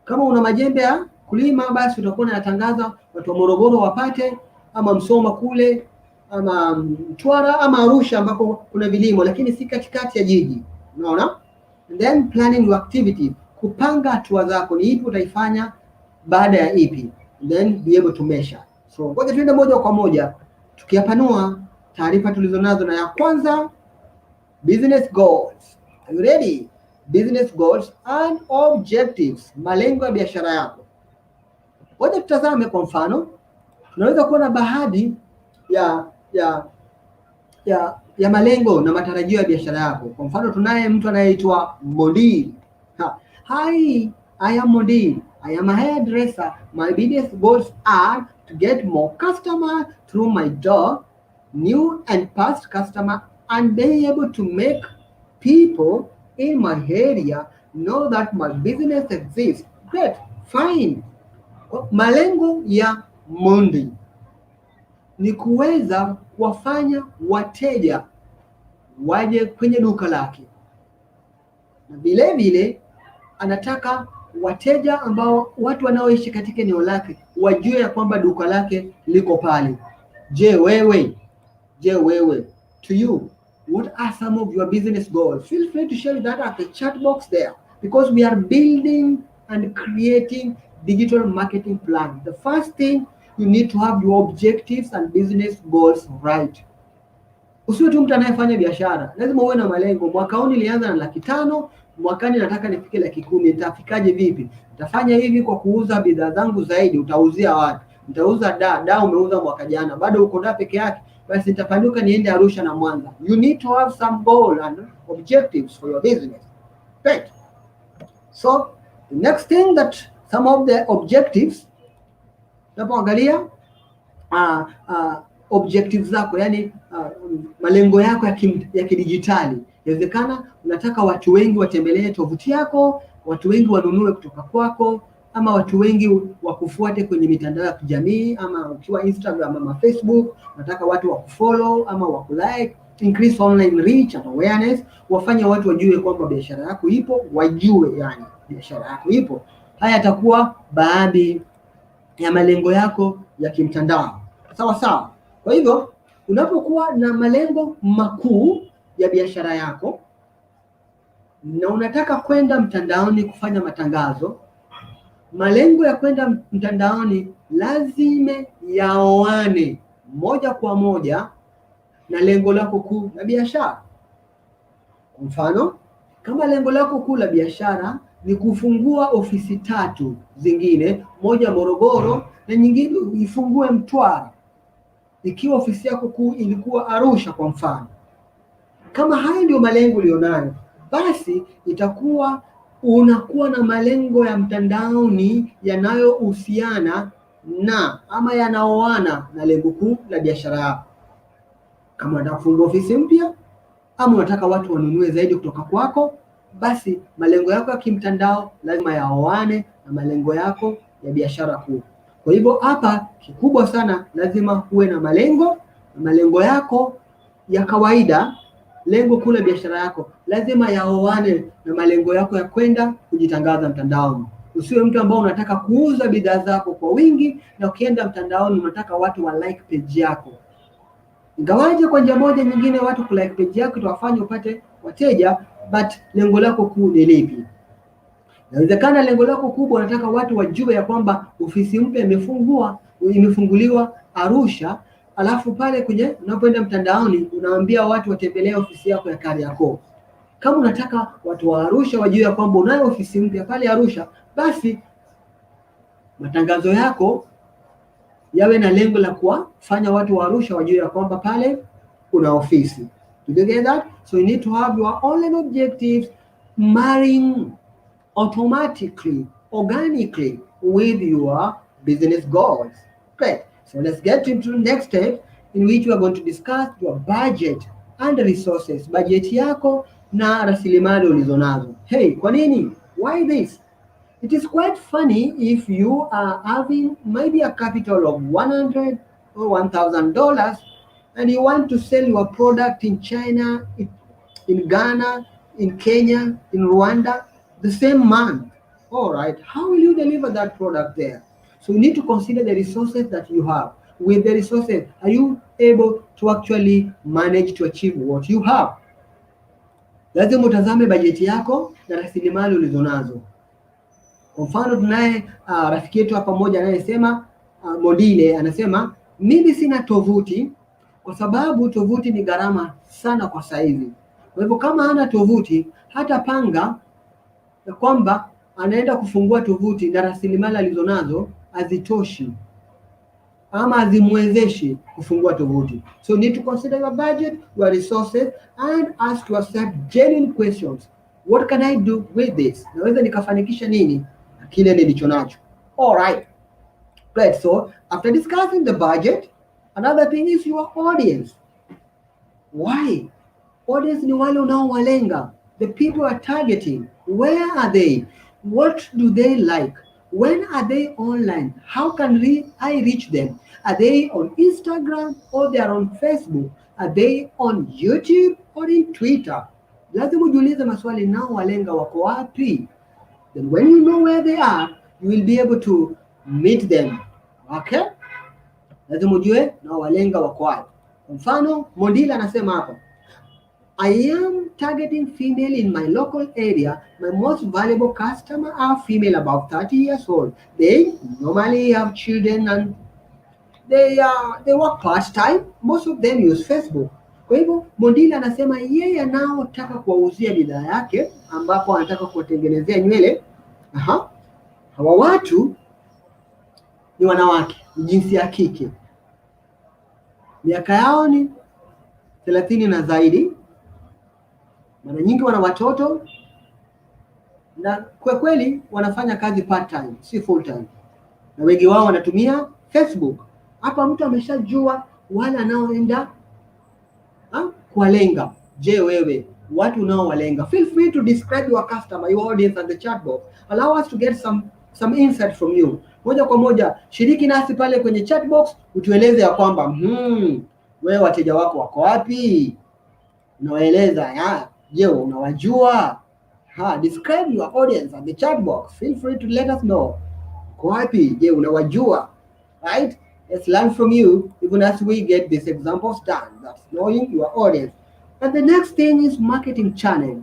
Kama una majembe ya kulima, basi utakuwa unayatangaza watu wa Morogoro wapate, ama Msoma kule, ama Mtwara ama Arusha ambako kuna vilimo, lakini si katikati ya jiji. Unaona? And then planning your activity, kupanga hatua zako, ni ipi utaifanya baada ya ipi, and then be able to measure. So ngoja tuende moja kwa moja tukiyapanua taarifa tulizonazo. Na ya kwanza, business goals. Are you ready? Business goals and objectives, malengo ya biashara yako. Ngoja tutazame kwa mfano. Tunaweza kuona baadhi ya malengo na matarajio ya biashara yako. Kwa mfano tunaye mtu anayeitwa Mondil. Hi, I am Mondil. I am a hairdresser. My business goals are to get more customers through my door, new and past customer, and be able to make people in my area know that my business exists. Great, fine. Malengo ya Mondil ni kuweza kuwafanya wateja waje kwenye duka lake, na vile vile anataka wateja ambao watu wanaoishi katika eneo lake wajue ya kwamba duka lake liko pale. Je wewe, to you, what are some of your business goals? Feel free to share that at the chat box there, because we are building and creating digital marketing plan. The first thing, you need to have your objectives and business goals right. Usiwe tu mtu anayefanya biashara, lazima uwe na malengo. Mwaka huu nilianza na 500,000, mwakani nataka nifike 10,000. Nitafikaje vipi? Nitafanya hivi kwa kuuza bidhaa zangu zaidi. Utauzia wapi? Nitauza umeuza mwaka jana, bado uko peke yake, basi nitapanuka niende Arusha na Mwanza. You need to have some goal and objectives for your business. Right? So the next thing that some of the objectives, tunapoangalia objectives zako, yani malengo yako ya kidijitali. Inawezekana unataka watu wengi watembelee tovuti yako, watu wengi wanunue kutoka kwako, ama watu wengi wakufuate kwenye mitandao ya kijamii, ama ukiwa Instagram ama Facebook, unataka watu wakufollow ama wakulike. Increase online reach and awareness, wafanye watu wajue kwamba biashara yako ipo, wajue yani biashara yako ipo. Haya yatakuwa baadhi ya malengo yako ya kimtandao. Sawa sawa. Kwa hivyo unapokuwa na malengo makuu ya biashara yako na unataka kwenda mtandaoni kufanya matangazo, malengo ya kwenda mtandaoni lazima yaoane moja kwa moja na lengo lako kuu la biashara. Kwa mfano, kama lengo lako kuu la biashara ni kufungua ofisi 3 zingine, moja Morogoro na nyingine ifungue Mtwara, ikiwa ofisi yako kuu ilikuwa Arusha kwa mfano, kama haya ndio malengo ulionayo, basi itakuwa unakuwa na malengo ya mtandaoni yanayohusiana na ama yanaoana na lengo kuu la biashara yako. Kama unataka kufungua ofisi mpya ama unataka watu wanunue zaidi kutoka kwako, basi malengo yako ya kimtandao lazima yaoane na malengo yako ya biashara kuu. Kwa hivyo hapa kikubwa sana, lazima uwe na malengo yako ya kawaida, lengo kuu la biashara yako lazima yaoane na malengo yako ya kwenda kujitangaza mtandaoni. Usiwe mtu ambao unataka kuuza bidhaa zako kwa wingi na ukienda mtandaoni unataka watu wa like page yako. Ingawaje kwa njia moja nyingine watu ku like page yako itawafanya upate wateja, but lengo lako kuu ni lipi? Inawezekana lengo lako kubwa unataka watu wajue ya kwamba ofisi mpya imefunguliwa Arusha, alafu pale kwenye unapoenda mtandaoni unaambia watu watembelee ofisi yako ya Kariakoo. Kama unataka watu wa Arusha wajue ya kwamba unayo ofisi mpya pale Arusha, basi matangazo yako yawe na lengo la kuwafanya watu wa Arusha wajue ya kwamba pale kuna ofisi. Did you get that? So you need to have your online objectives marrying automatically, organically with your business goals. Great. So let's get into the next step in which we are going to discuss your budget and resources. Budget yako na rasilimali ulizonazo. Hey, kwa nini? Why this? It is quite funny if you are having maybe a capital of $100 or $1,000 and you want to sell your product in China, in Ghana, in Kenya, in Rwanda, the same month. All right, how will you deliver that product there? So you need to consider the resources that you have. With the resources, are you able to actually manage to achieve what you have? Lazima utazame bajeti yako na rasilimali ulizonazo. Kwa mfano tunaye rafiki yetu hapa mmoja anayesema Modile anasema mimi sina tovuti kwa sababu tovuti ni gharama sana kwa saizi. Kwa hivyo kama hana tovuti, hata panga na kwamba anaenda kufungua tovuti na rasilimali alizonazo hazitoshi ama hazimwezeshi kufungua tovuti. So you need to consider your budget, your resources, and ask yourself genuine questions. What can I do with this? Naweza nikafanikisha nini na kile nilicho nacho? All right. Great. So after discussing the budget, another thing is your audience. Why? Audience ni wale unaowalenga. The people are targeting. Where are they? What do they like? When are they online? How can I reach them? Are they on Instagram or they are on Facebook? Are they on YouTube or in Twitter? Lazima ujiulize maswali, nao walenga wako wapi? Then when you know where they are, you will be able to meet them. Okay? Lazima ujue nao walenga wako wapi. Kwa mfano, Modila anasema hapa, I am targeting female in my local area. My most valuable customer are female above 30 years old. They normally have children and they work part-time. Most of them use Facebook. Kwa hivyo Mondili anasema yeye anaotaka kuwauzia bidhaa yake, ambapo anataka kuwatengenezea nywele, hawa watu ni wanawake, ni jinsia ya kike, miaka yao ni 30 na zaidi, mara nyingi wana watoto, na kwa kweli wanafanya kazi part time, si full time, na wengi wao wanatumia Facebook. Hapa mtu ameshajua wale anaoenda kuwalenga. Je, wewe watu unaowalenga, feel free to describe your customer, your audience at the chat box. Allow us to get some insight from you. Moja kwa moja shiriki nasi pale kwenye chat box, utueleze ya kwamba wewe wateja wako wako wapi, unawaeleza. Je, unawajua? Describe your audience at the chat box. Feel free to let us know. Uko wapi? Je, unawajua? Right? Let's learn from you even as we get these examples done. That's knowing your audience. And the next thing is marketing channel.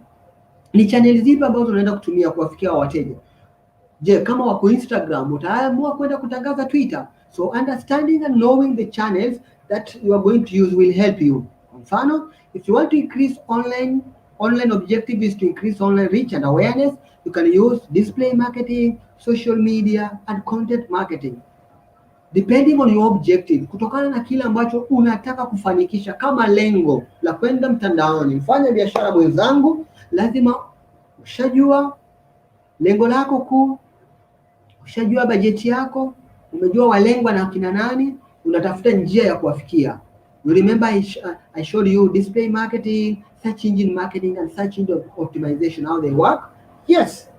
Ni channel zipi ambazo unaenda kutumia kuwafikia wateja? Je, kama wako Instagram, utaamua kwenda kutangaza Twitter? So understanding and knowing the channels that you are going to use will help you. Kwa mfano, if you want to increase online objective is to increase online reach and awareness, you can use display marketing, social media and content marketing. Depending on your objective, kutokana na kile ambacho unataka kufanikisha. Kama lengo la kwenda mtandaoni, mfanya biashara mwenzangu, lazima ushajua lengo lako kuu, ushajua bajeti yako, umejua walengwa na kina nani, unatafuta njia ya kuwafikia. You remember I showed you display marketing, search engine marketing and search engine optimization, how they work? Yes.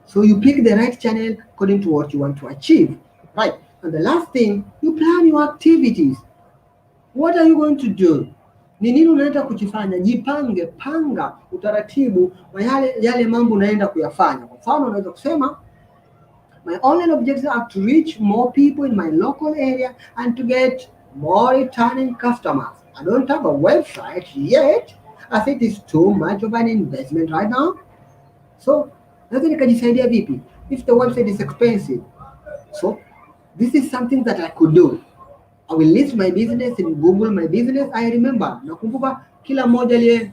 So you pick the right channel according to what you want to achieve. Right. And the last thing, you plan your activities. What are you going to do? Ni nini unaenda kukifanya? Jipange, panga utaratibu wa yale mambo unaenda kuyafanya. Kwa mfano unaweza kusema my online objectives are to reach more people in my local area and to get more returning customers. I don't have a website yet, as it is too much of an investment right now. So, naweza nikajisaidia vipi? If the website is expensive. So, this is something that I could do. I will list my business in Google My Business. I remember, nakumbuka kila mmoja ile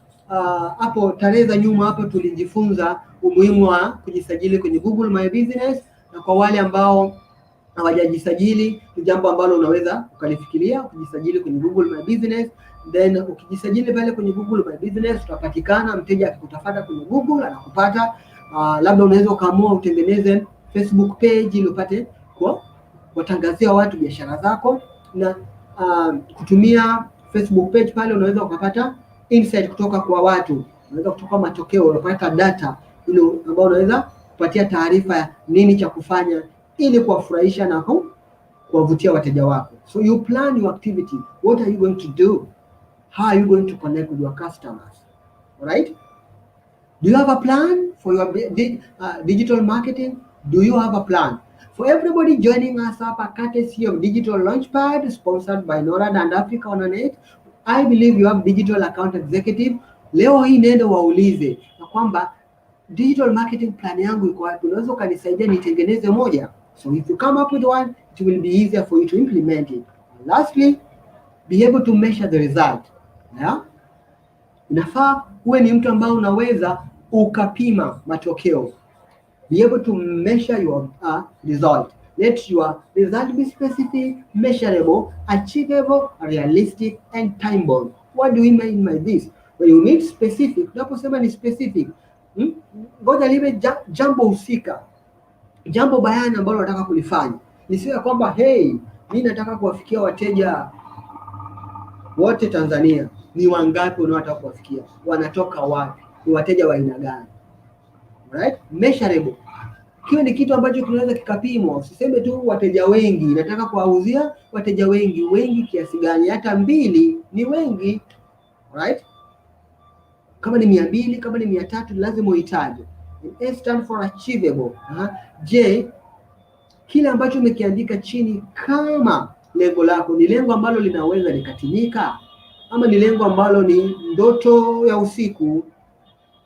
hapo tarehe za nyuma hapo tulijifunza umuhimu wa kujisajili kwenye Google My Business, na kwa wale ambao hawajajisajili ni jambo ambalo unaweza ukalifikiria kujisajili kwenye Google My Business. Then ukijisajili pale kwenye Google My Business utapatikana, mteja akikutafuta kwenye Google anakupata. Labda unaweza ukaamua utengeneze Facebook page ili upate kuwatangazia watu biashara zako, na kutumia Facebook page pale unaweza ukapata insight kutoka kwa watu, unaweza kutoka matokeo, unapata data ile ambayo unaweza kupatia taarifa ya nini cha kufanya ili kuwafurahisha na kuwavutia wateja wako. So you plan your activity. What are you going to do? How are you going to connect with your customers? All right? Do you have a plan for your digital marketing? Do you have a plan? For everybody joining us up, a courtesy of Digital Launchpad, sponsored by NORAD and Africa on Net, I believe you have digital account executive. Leo hii nenda waulize na kwamba digital marketing plan yangu iko wapi? Unaweza ukanisaidia nitengeneze moja. So if you come up with one, it will be easier for you to implement it. And lastly, be able to measure the result. Yeah? Inafaa uwe ni mtu ambao unaweza ukapima matokeo. Be able to measure your result. Let your result be specific, measurable, achievable, realistic, and time-bound. What do we mean by this? When you mean specific, unaposema ni specific, ngoja liwe jambo husika, jambo bayana ambalo unataka kulifanya. Nisiwe kwamba mimi nataka kuwafikia wateja wote Tanzania. Ni wangapi unaotaka kuwafikia? Wanatoka wapi? Ni wateja wa aina gani? Right? Measurable. Kiwe ni kitu ambacho kinaweza kikapimwa. Usiseme tu wateja wengi, nataka kuwauzia wateja wengi. Wengi kiasi gani? Hata 2 ni wengi. Right? Kama ni 200, kama ni 300, lazima uhitaji. A stand for achievable. Je, kile ambacho umekiandika chini kama lengo lako ni lengo ambalo linaweza likatimika, ama ni lengo ambalo ni ndoto ya usiku,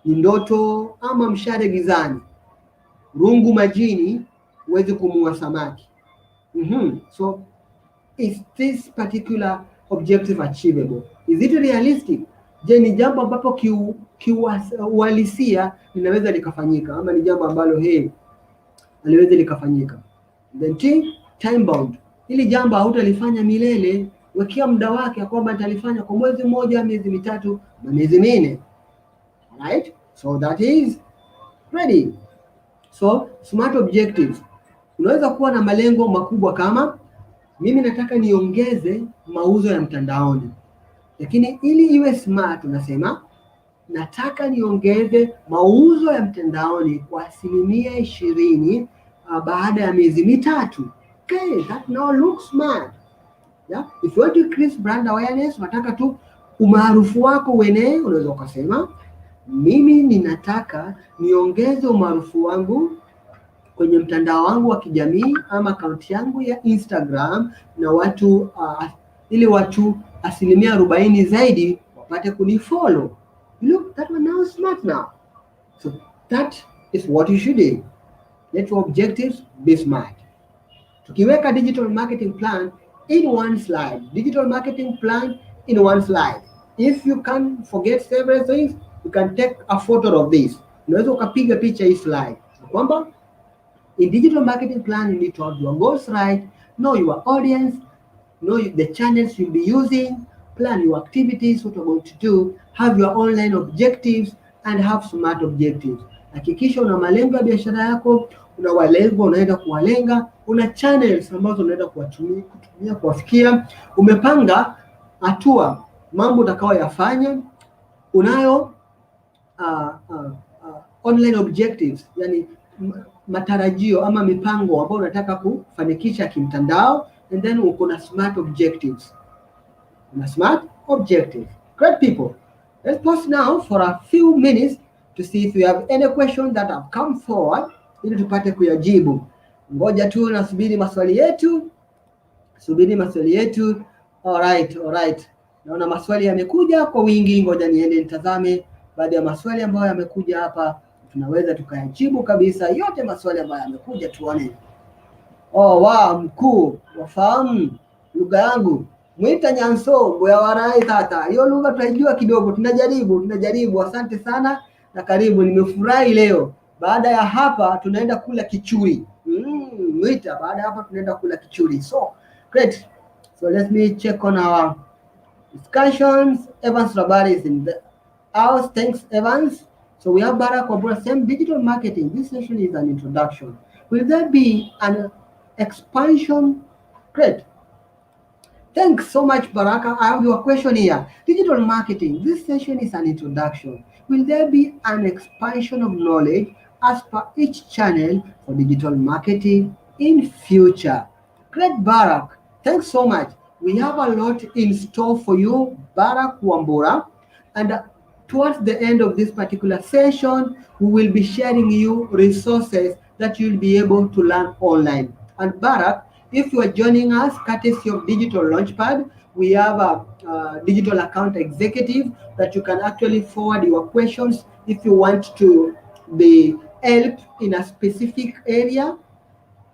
ni ndoto ama mshale gizani, rungu majini uweze kumua samaki. So is this particular objective achievable? Is it realistic? Je, ni jambo ambapo kiuhalisia linaweza likafanyika, ama ni jambo ambalo haliwezi likafanyika? Then time bound. Hili jambo hautalifanya milele, wekea muda wake kwamba nitalifanya kwa mwezi mmoja, miezi mitatu na miezi minne. Right? So that is ready. So smart objectives. Unaweza kuwa na malengo makubwa kama mimi nataka niongeze mauzo ya mtandaoni, lakini ili iwe smart unasema nataka niongeze mauzo ya mtandaoni kwa 20% baada ya miezi mitatu. Okay, that now looks smart. Yeah? If you want to increase brand awareness, unataka tu umaarufu wako uenee, unaweza ukasema mimi ninataka niongeze umaarufu wangu kwenye mtandao wangu wa kijamii ama akaunti yangu ya Instagram na watu ili watu 40% zaidi wapate kunifollow. Look, that one now is smart now. So that is what you should do. Let your objectives be smart. Tukiweka digital marketing plan in one slide. Digital marketing plan in one slide. If you can forget several things, you can take a photo of this. Unaweza ukapiga picha hii slide. Kwamba in digital marketing plan, you need to have your goals right, know your audience, know the channels you'll be using, plan your activities, what you're going to do, have your online objectives, and have smart objectives. Hakikisha una malengo ya biashara yako, una walengo unaenda kuwalenga, una channels ambazo unaenda kutumia kuwafikia, umepanga hatua mambo utakayoyafanya, unayo online objectives, yani matarajio ama mipango ambayo unataka kufanikisha kimtandao, and then uko na smart objectives. Great people. Let's pause now for a few minutes to see if you have any questions that have come forward ili tupate kuyajibu. Ngoja tu nasubiri maswali yetu. All right. Naona maswali yamekuja kwa wingi, ngoja niende nitazame baada ya maswali ambayo yamekuja hapa. Tunaweza tukayajibu kabisa yote maswali ambayo yamekuja, tuone. Mkuu, wafahamu lugha yangu, mwita Nyanso Mboya Warai tata. Hiyo lugha tunaijua kidogo, tunajaribu. Asante sana na karibu, nimefurahi leo. Baada ya hapa tunaenda kula kichuri. Mwita, baada ya hapa tunaenda kula kichuri. So, great. So let me check on our discussions. Evans Rabari is in the house. Thanks, Evans. So we have Barack Wambura, same digital marketing. This session is an introduction. Will there be an expansion? Great. Thanks so much, Baraka. I have your question here. Digital marketing. This session is an introduction. Will there be an expansion of knowledge as per each channel for digital marketing in future? Great, Barack. Thanks so much. We have a lot in store for you, Barack Wambura. And towards the end of this particular session, we will be sharing you resources that you'll be able to learn online. And Barack, if you are joining us courtesy of Digital Launchpad, we have a digital account executive that you can actually forward your questions if you want to be helped in a specific area.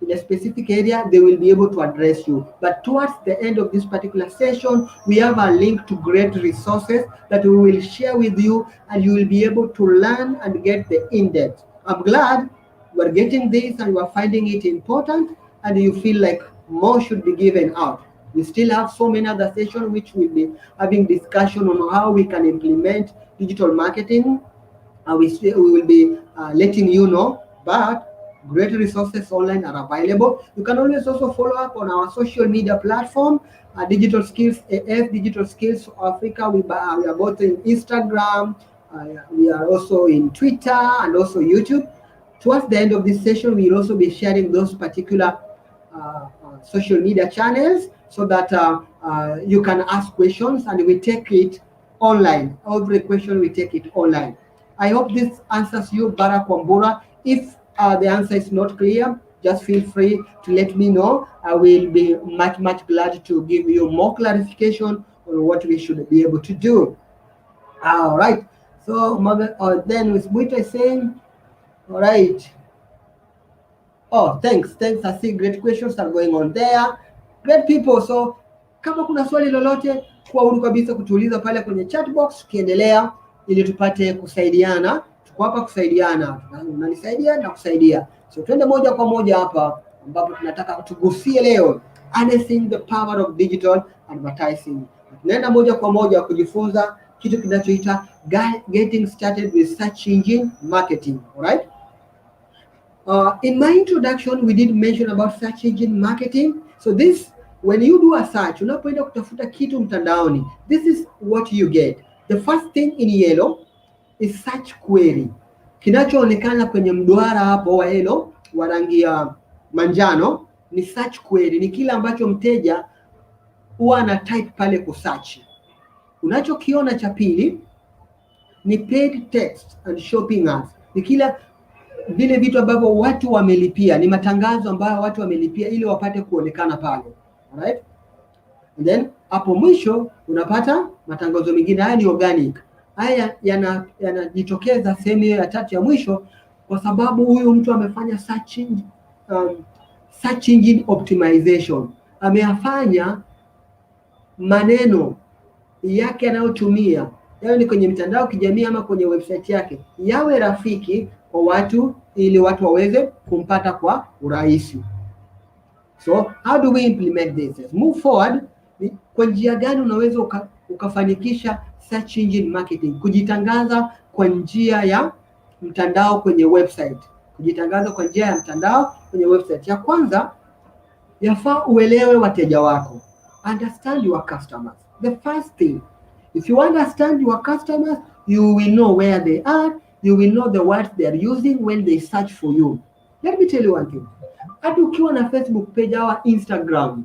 They will be able to address you. But towards the end of this particular session, we have a link to great resources that we will share with you, and you will be able to learn and get the in-depth. I'm glad we're getting this and we're finding it important, and you feel like more should be given out. We still have so many other sessions which will be having discussion on how we can implement digital marketing, and we will be letting you know, but great resources online are available. You can always also follow up on our social media platform, Digital Skills AF, Digital Skills Africa. We are both in Instagram, we are also in Twitter and also YouTube. Towards the end of this session, we will also be sharing those particular social media channels so that you can ask questions and we take it online. Every question we take it online. I hope this answers you, Barack Wambura. If the answer is not clear, just feel free to let me know. I will be much glad to give you more clarification on what we should be able to do. All right. So then with Mwita saying, all right. Oh, thanks. I see great questions are going on there. Great people. So kama kuna swali lolote, kuwa huru kabisa kutuuliza pale kwenye chat box tukiendelea, ili tupate kusaidiana. Tuko hapa kusaidiana, unanisaidia na kusaidia. So twende moja kwa moja hapa ambapo tunataka tugusie leo harnessing the power of digital advertising. Tunaenda moja kwa moja kujifunza kitu kinachoita getting started with search engine marketing. Alright? In my introduction we did mention about search engine marketing. So this, when you do a search, unapoenda kutafuta kitu mtandaoni, this is what you get. The first thing in yellow is search query. Kinachoonekana kwenye mduara hapo wa yellow wa rangi ya manjano ni search query, ni kile ambacho mteja huwa ana type pale ku search. Unachokiona cha pili ni paid text and shopping ads. Ni kila vile vitu ambavyo watu wamelipia, ni matangazo ambayo watu wamelipia ili wapate kuonekana pale. Alright? And then hapo mwisho unapata matangazo mengine, haya ni organic. Haya yanajitokeza sehemu ya tatu ya mwisho kwa sababu huyu mtu amefanya search engine optimization. Ameyafanya maneno yake anayotumia, yaani ni kwenye mitandao kijamii ama kwenye website yake, yawe rafiki kwa watu ili watu waweze kumpata kwa urahisi. So how do we implement this? Move forward. Kwa njia gani unaweza ukafanikisha search engine marketing, kujitangaza kwa njia ya mtandao kwenye website? Kujitangaza kwa njia ya mtandao kwenye website. Ya kwanza, yafaa uelewe wateja wako. Understand your customers. The first thing, if you understand your customers, you will know where they are, you will know the words they are using when they search for you. Let me tell you one thing. Hata ukiwa na Facebook page au Instagram,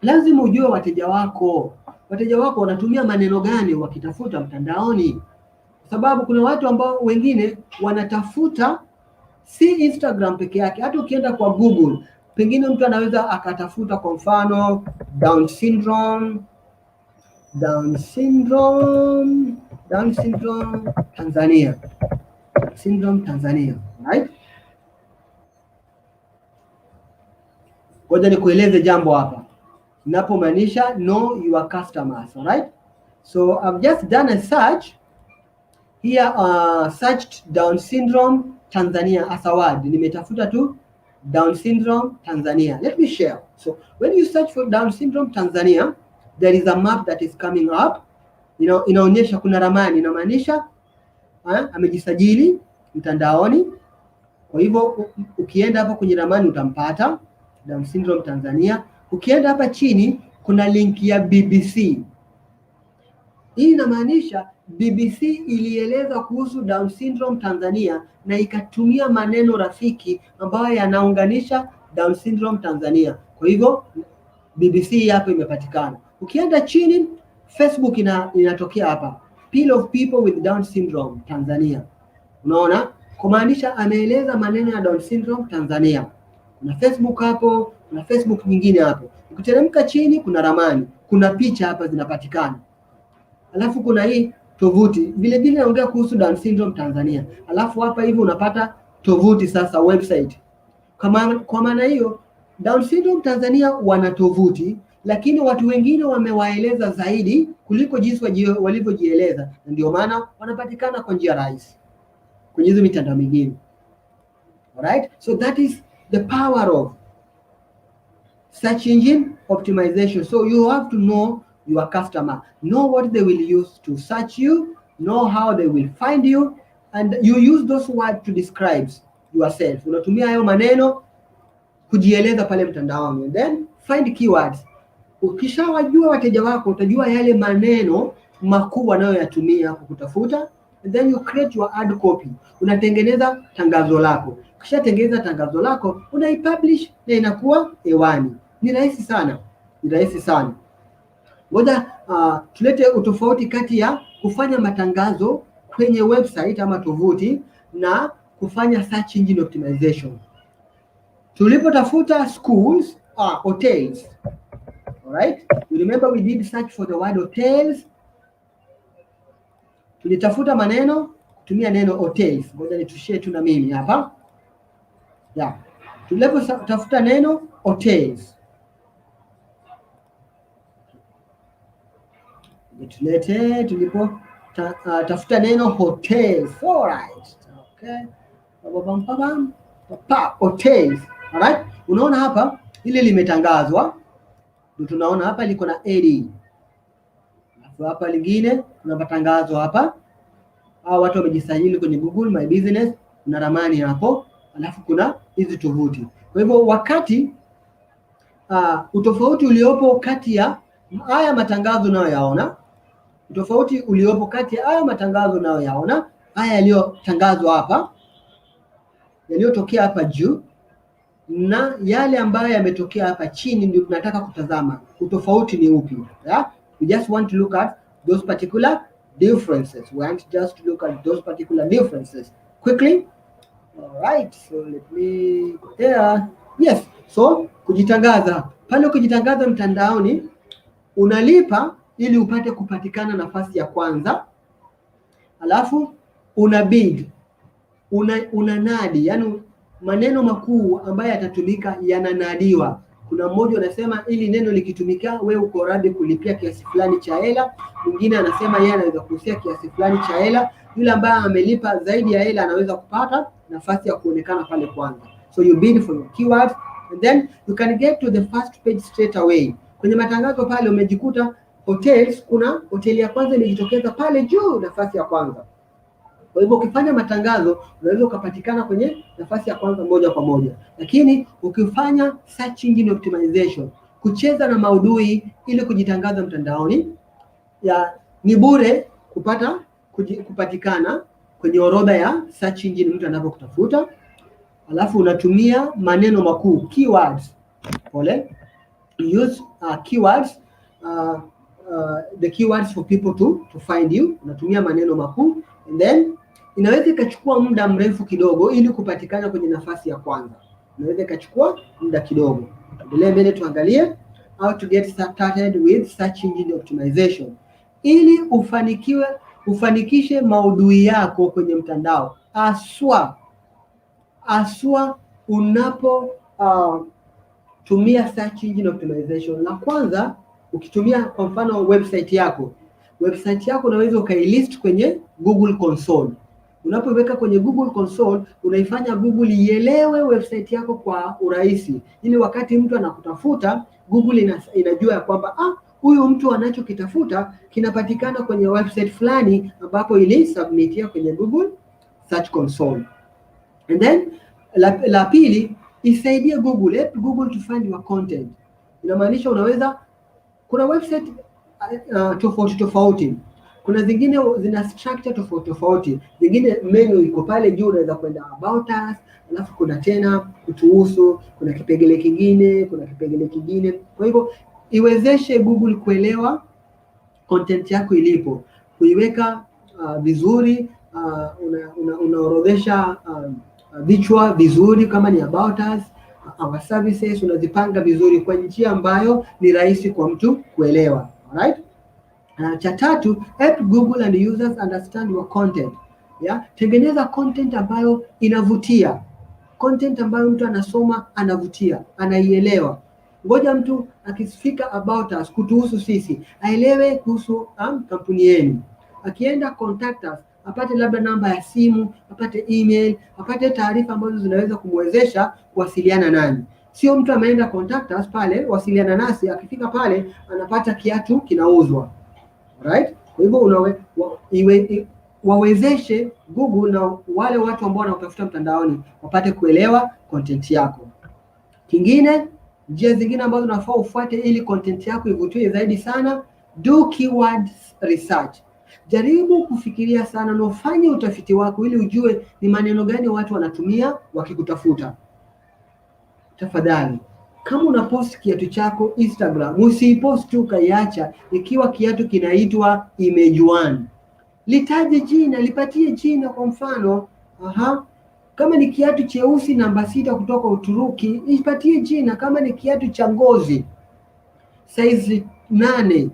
lazima ujue wateja wako. Wateja wako wanatumia maneno gani wakitafuta mtandaoni? Kwa sababu kuna watu ambao wengine wanatafuta si Instagram peke yake, hata ukienda kwa Google, pengine mtu anaweza akatafuta kwa mfano Down syndrome Tanzania. Syndrome Tanzania, right? Ngoja nikueleze jambo hapa. Ninapomaanisha know your customers, alright? So I've just done a search here, searched Down syndrome Tanzania as a word. Nimetafuta tu Down syndrome Tanzania. Let me share. So when you search for Down syndrome Tanzania, there is a map that is coming up. Inaonyesha kuna ramani, inamaanisha amejisajili mtandaoni. Kwa hivyo ukienda hapa kwenye ramani utampata Down syndrome Tanzania. Ukienda hapa chini kuna link ya BBC. Hii inamaanisha BBC ilieleza kuhusu Down syndrome Tanzania na ikatumia maneno rafiki ambayo yanaunganisha Down syndrome Tanzania. Kwa hivyo BBC hapa imepatikana. Ukienda chini Facebook inatokea hapa, Pool of people with Down syndrome Tanzania. Unaona? Kumaanisha ameeleza maneno ya Down syndrome Tanzania. Kuna Facebook hapo, kuna Facebook nyingine hapo. Ukiteremka chini kuna ramani, kuna picha hapa zinapatikana. Alafu kuna hii tovuti vile vile inaongea kuhusu Down syndrome Tanzania. Alafu hapa hivi unapata tovuti sasa, website. Kwa maana hiyo Down syndrome Tanzania wana tovuti, lakini watu wengine wamewaeleza zaidi kuliko jinsi walivyojieleza, na ndio maana wanapatikana kwa njia rahisi kwenye hizo mitandao mingine. Alright? So that is the power of search engine optimization. So you have to know your customer, know what they will use to search you, know how they will find you, and you use those words to describe yourself. Unatumia hayo maneno kujieleza pale mtandaoni. Then find keywords. Ukishawajua wateja wako, utajua yale maneno makuu wanayoyatumia kukutafuta. And then you create your ad copy. Unatengeneza tangazo lako. Ukishatengeneza tangazo lako, unaipublish na inakuwa hewani. Ni rahisi sana. Ni rahisi sana. Ngoja tulete utofauti kati ya kufanya matangazo kwenye website ama tovuti na kufanya search engine optimization. Tulipotafuta schools, hotels. Alright? You remember we did search for the word hotels. Tulitafuta maneno kutumia neno hotels. Ngoja nitushie tu na mimi hapa. Yeah. Tulipotafuta neno hotels. tulete tulipo tafuta neno hotels. Alright. Okay. Hotels. Alright. Unaona hapa ile limetangazwa. Ndio tunaona hapa liko na AD. Alafu hapa lingine kuna matangazo hapa. Hao watu wamejisajili kwenye Google My Business, kuna ramani hapo, alafu kuna hizi tovuti. Kwa hivyo wakati utofauti uliopo kati ya haya matangazo unayoyaona, utofauti uliopo kati ya haya matangazo unayoyaona, haya yaliyotangazwa hapa, yaliyotokea hapa juu na yale ambayo yametokea hapa chini, ndio tunataka kutazama utofauti ni upi. Yeah? We just want to look at those particular differences. We want just to look at those particular differences quickly. All right, so let me go there. Yes, so kujitangaza pale, ukijitangaza mtandaoni unalipa ili upate kupatikana nafasi ya kwanza, alafu una bid, una nadi, yani maneno makuu ambayo yatatumika yananadiwa. Kuna mmoja anasema ili neno likitumika wewe uko radhi kulipia kiasi fulani cha hela, mwingine anasema yeye anaweza kuhusia kiasi fulani cha hela, yule ambaye amelipa zaidi ya hela anaweza kupata nafasi ya kuonekana pale kwanza. So you bid for your keywords and then you can get to the first page straight away. Kwenye matangazo pale umejikuta hotels, kuna hoteli ya kwanza ilijitokeza pale juu, nafasi ya kwanza. Kwa hivyo ukifanya matangazo unaweza ukapatikana kwenye nafasi ya kwanza moja kwa moja. Lakini ukifanya search engine optimization, kucheza na maudhui ili kujitangaza mtandaoni, ni bure kupatikana kwenye orodha ya search engine mtu anapokutafuta. Alafu unatumia maneno makuu, keywords. Use keywords, the keywords for people to find you. Unatumia maneno makuu and then inaweza ikachukua muda mrefu kidogo ili kupatikana kwenye nafasi ya kwanza. Inaweza ikachukua muda kidogo. Tuendelee mbele tuangalie how to get started with search engine optimization. Ili ufanikishe maudhui yako kwenye mtandao, aswa unapo tumia search engine optimization. La kwanza, ukitumia kwa mfano website yako unaweza ukailist kwenye Google Console. Unapoweka kwenye Google Console, unaifanya Google ielewe website yako kwa urahisi, ili wakati mtu anakutafuta Google inajua kwamba huyu mtu anachokitafuta kinapatikana kwenye website fulani ambapo ilisubmitia kwenye Google Search Console. And then la pili, isaidie Google to find your content. Inamaanisha kuna website tofauti. Kuna zingine zina structure tofauti. Zingine menu iko pale juu, unaweza kwenda about us, alafu kuna tena kutuhusu, kuna kipengele kingine. Kwa hivyo iwezeshe Google kuelewa content yako ilipo, kuiweka vizuri, unaorodhesha vichwa vizuri, kama ni about us, our services, unazipanga vizuri kwa njia ambayo ni rahisi kwa mtu kuelewa. Alright? Cha tatu, help Google and users understand your content. Tengeneza content ambayo inavutia. Content ambayo mtu anasoma anavutia, anaielewa. Ngoja mtu akifika about us, kutuhusu sisi, aelewe kuhusu kampuni yenu. Akienda contact us, apate labda namba ya simu, apate email, apate taarifa ambazo zinaweza kumwezesha kuwasiliana nani. Sio mtu ameenda contact us pale, wasiliana nasi, akifika pale anapata kiatu kinauzwa. Right? Kwa hivyo wawezeshe Google na wale watu ambao wanatafuta mtandaoni wapate kuelewa content yako. Kingine, njia zingine ambazo unafaa ufuate ili content yako ivutie zaidi sana, do keyword research. Jaribu kufikiria sana na ufanye utafiti wako ili ujue ni maneno gani watu wanatumia wakikutafuta. Tafadhali, kama una post kiatu chako Instagram, usipost tu kaiacha. Ikiwa kiatu kinaitwa image 1, litaje jina, lipatie jina. Kwa mfano, kama ni kiatu cheusi namba 6 kutoka Uturuki, ipatie jina. Kama ni kiatu cha ngozi size 8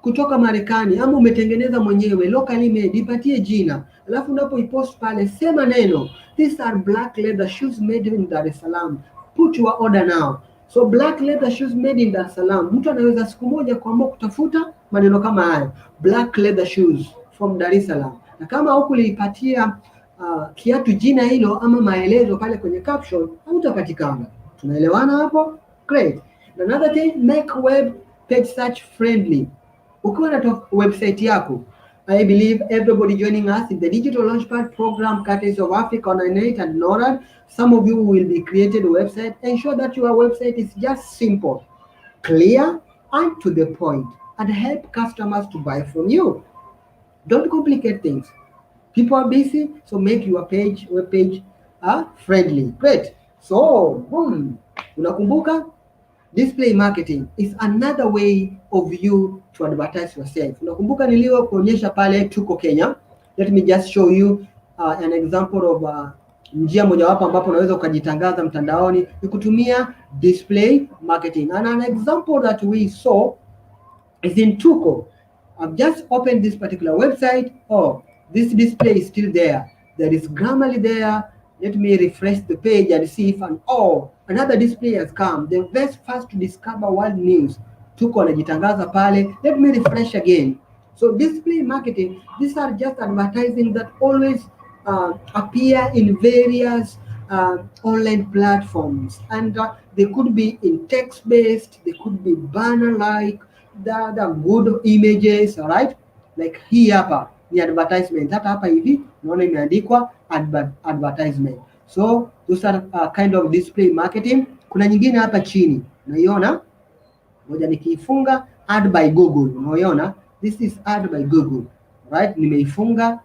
kutoka Marekani, ama umetengeneza mwenyewe locally made, ipatie jina. Alafu unapoipost pale, sema neno, these are black leather shoes made in Dar es Salaam, put your order now. So black leather shoes made in Dar es Salaam. Mtu anaweza siku moja kuamua kutafuta maneno kama hayo, black leather shoes from Dar es Salaam. Na kama hukulipatia kiatu jina hilo ama maelezo pale kwenye caption, hautapatikana. Tunaelewana hapo? Great. Another thing, make web page search friendly. Ukiwa na website yako, I believe everybody joining us in the Digital Launchpad program, courtesy of Africa Online 8 and NORAD, some of you will be created a website. Ensure that your website is just simple, clear, and to the point, and help customers to buy from you. Don't complicate things. People are busy, so make your web page friendly. Great. So, unakumbuka? Display marketing is another way of you to advertise yourself. Unakumbuka niliokuonyesha pale tuko Kenya. Let me just show you an example of njia mojawapo ambapo unaweza ukajitangaza mtandaoni ni kutumia display marketing. And an example that we saw is in Tuko. I've just opened this particular website. Oh, this display is still there. There is Grammarly there. Let me refresh the page and see if another display has come. The best first to discover world news. Tuko anajitangaza pale. Let me refresh again. So display marketing, these are just advertising that always appear in various online platforms, and they could be in text-based, they could be banner-like, the good images, all right? Like hii hapa ni advertisement. Hata hapa hivi unaona imeandikwa advertisement. So those are kind of display marketing. Kuna nyingine hapa chini unaiona, ngoja nikiifunga, ad by Google. Unaiona, this is ad by Google, right? Nimeifunga.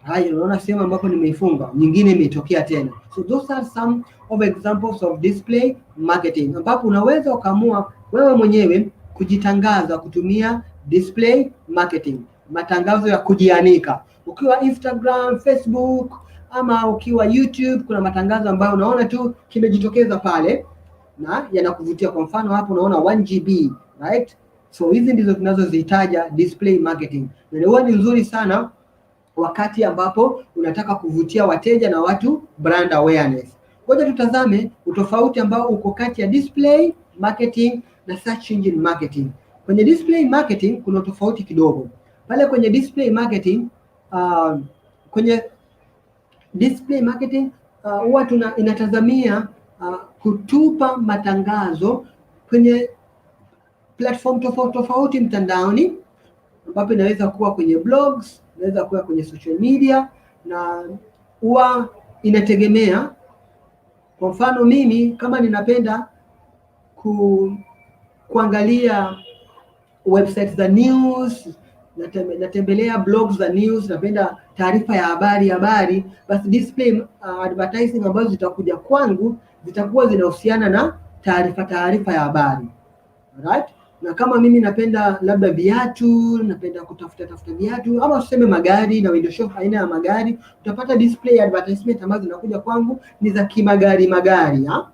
Haya, unaona sehemu ambapo nimeifunga, nyingine imetokea tena. So those are some of examples of display marketing, ambapo unaweza ukaamua wewe mwenyewe kujitangaza kutumia display marketing, matangazo ya kujianika. Ukiwa Instagram, Facebook, ama ukiwa YouTube, kuna matangazo ambayo unaona tu kimejitokeza pale na yanakuvutia. Kwa mfano hapo unaona 1 GB, right? So hizi ndizo tunazozihitaja display marketing, na huwa ni nzuri sana wakati ambapo unataka kuvutia wateja na watu brand awareness. Ngoja tutazame utofauti ambao uko kati ya display marketing na search engine marketing. Kwenye display marketing kuna tofauti kidogo. Pale kwenye display marketing huwa inatazamia kutupa matangazo kwenye platform tofauti mtandaoni, ambapo inaweza kuwa kwenye blogs, inaweza kuwa kwenye social media, na huwa inategemea. Kwa mfano mimi kama ninapenda kuangalia websites za news, natembelea blogs za news, napenda taarifa ya habari, basi display advertising ambazo zitakuja kwangu zitakuwa zinahusiana na taarifa ya habari, right? Na kama mimi napenda labda viatu, napenda kutafuta viatu, ama useme magari na window shop aina ya magari, utapata display advertisement ambazo zinakuja kwangu ni za kimagari ha?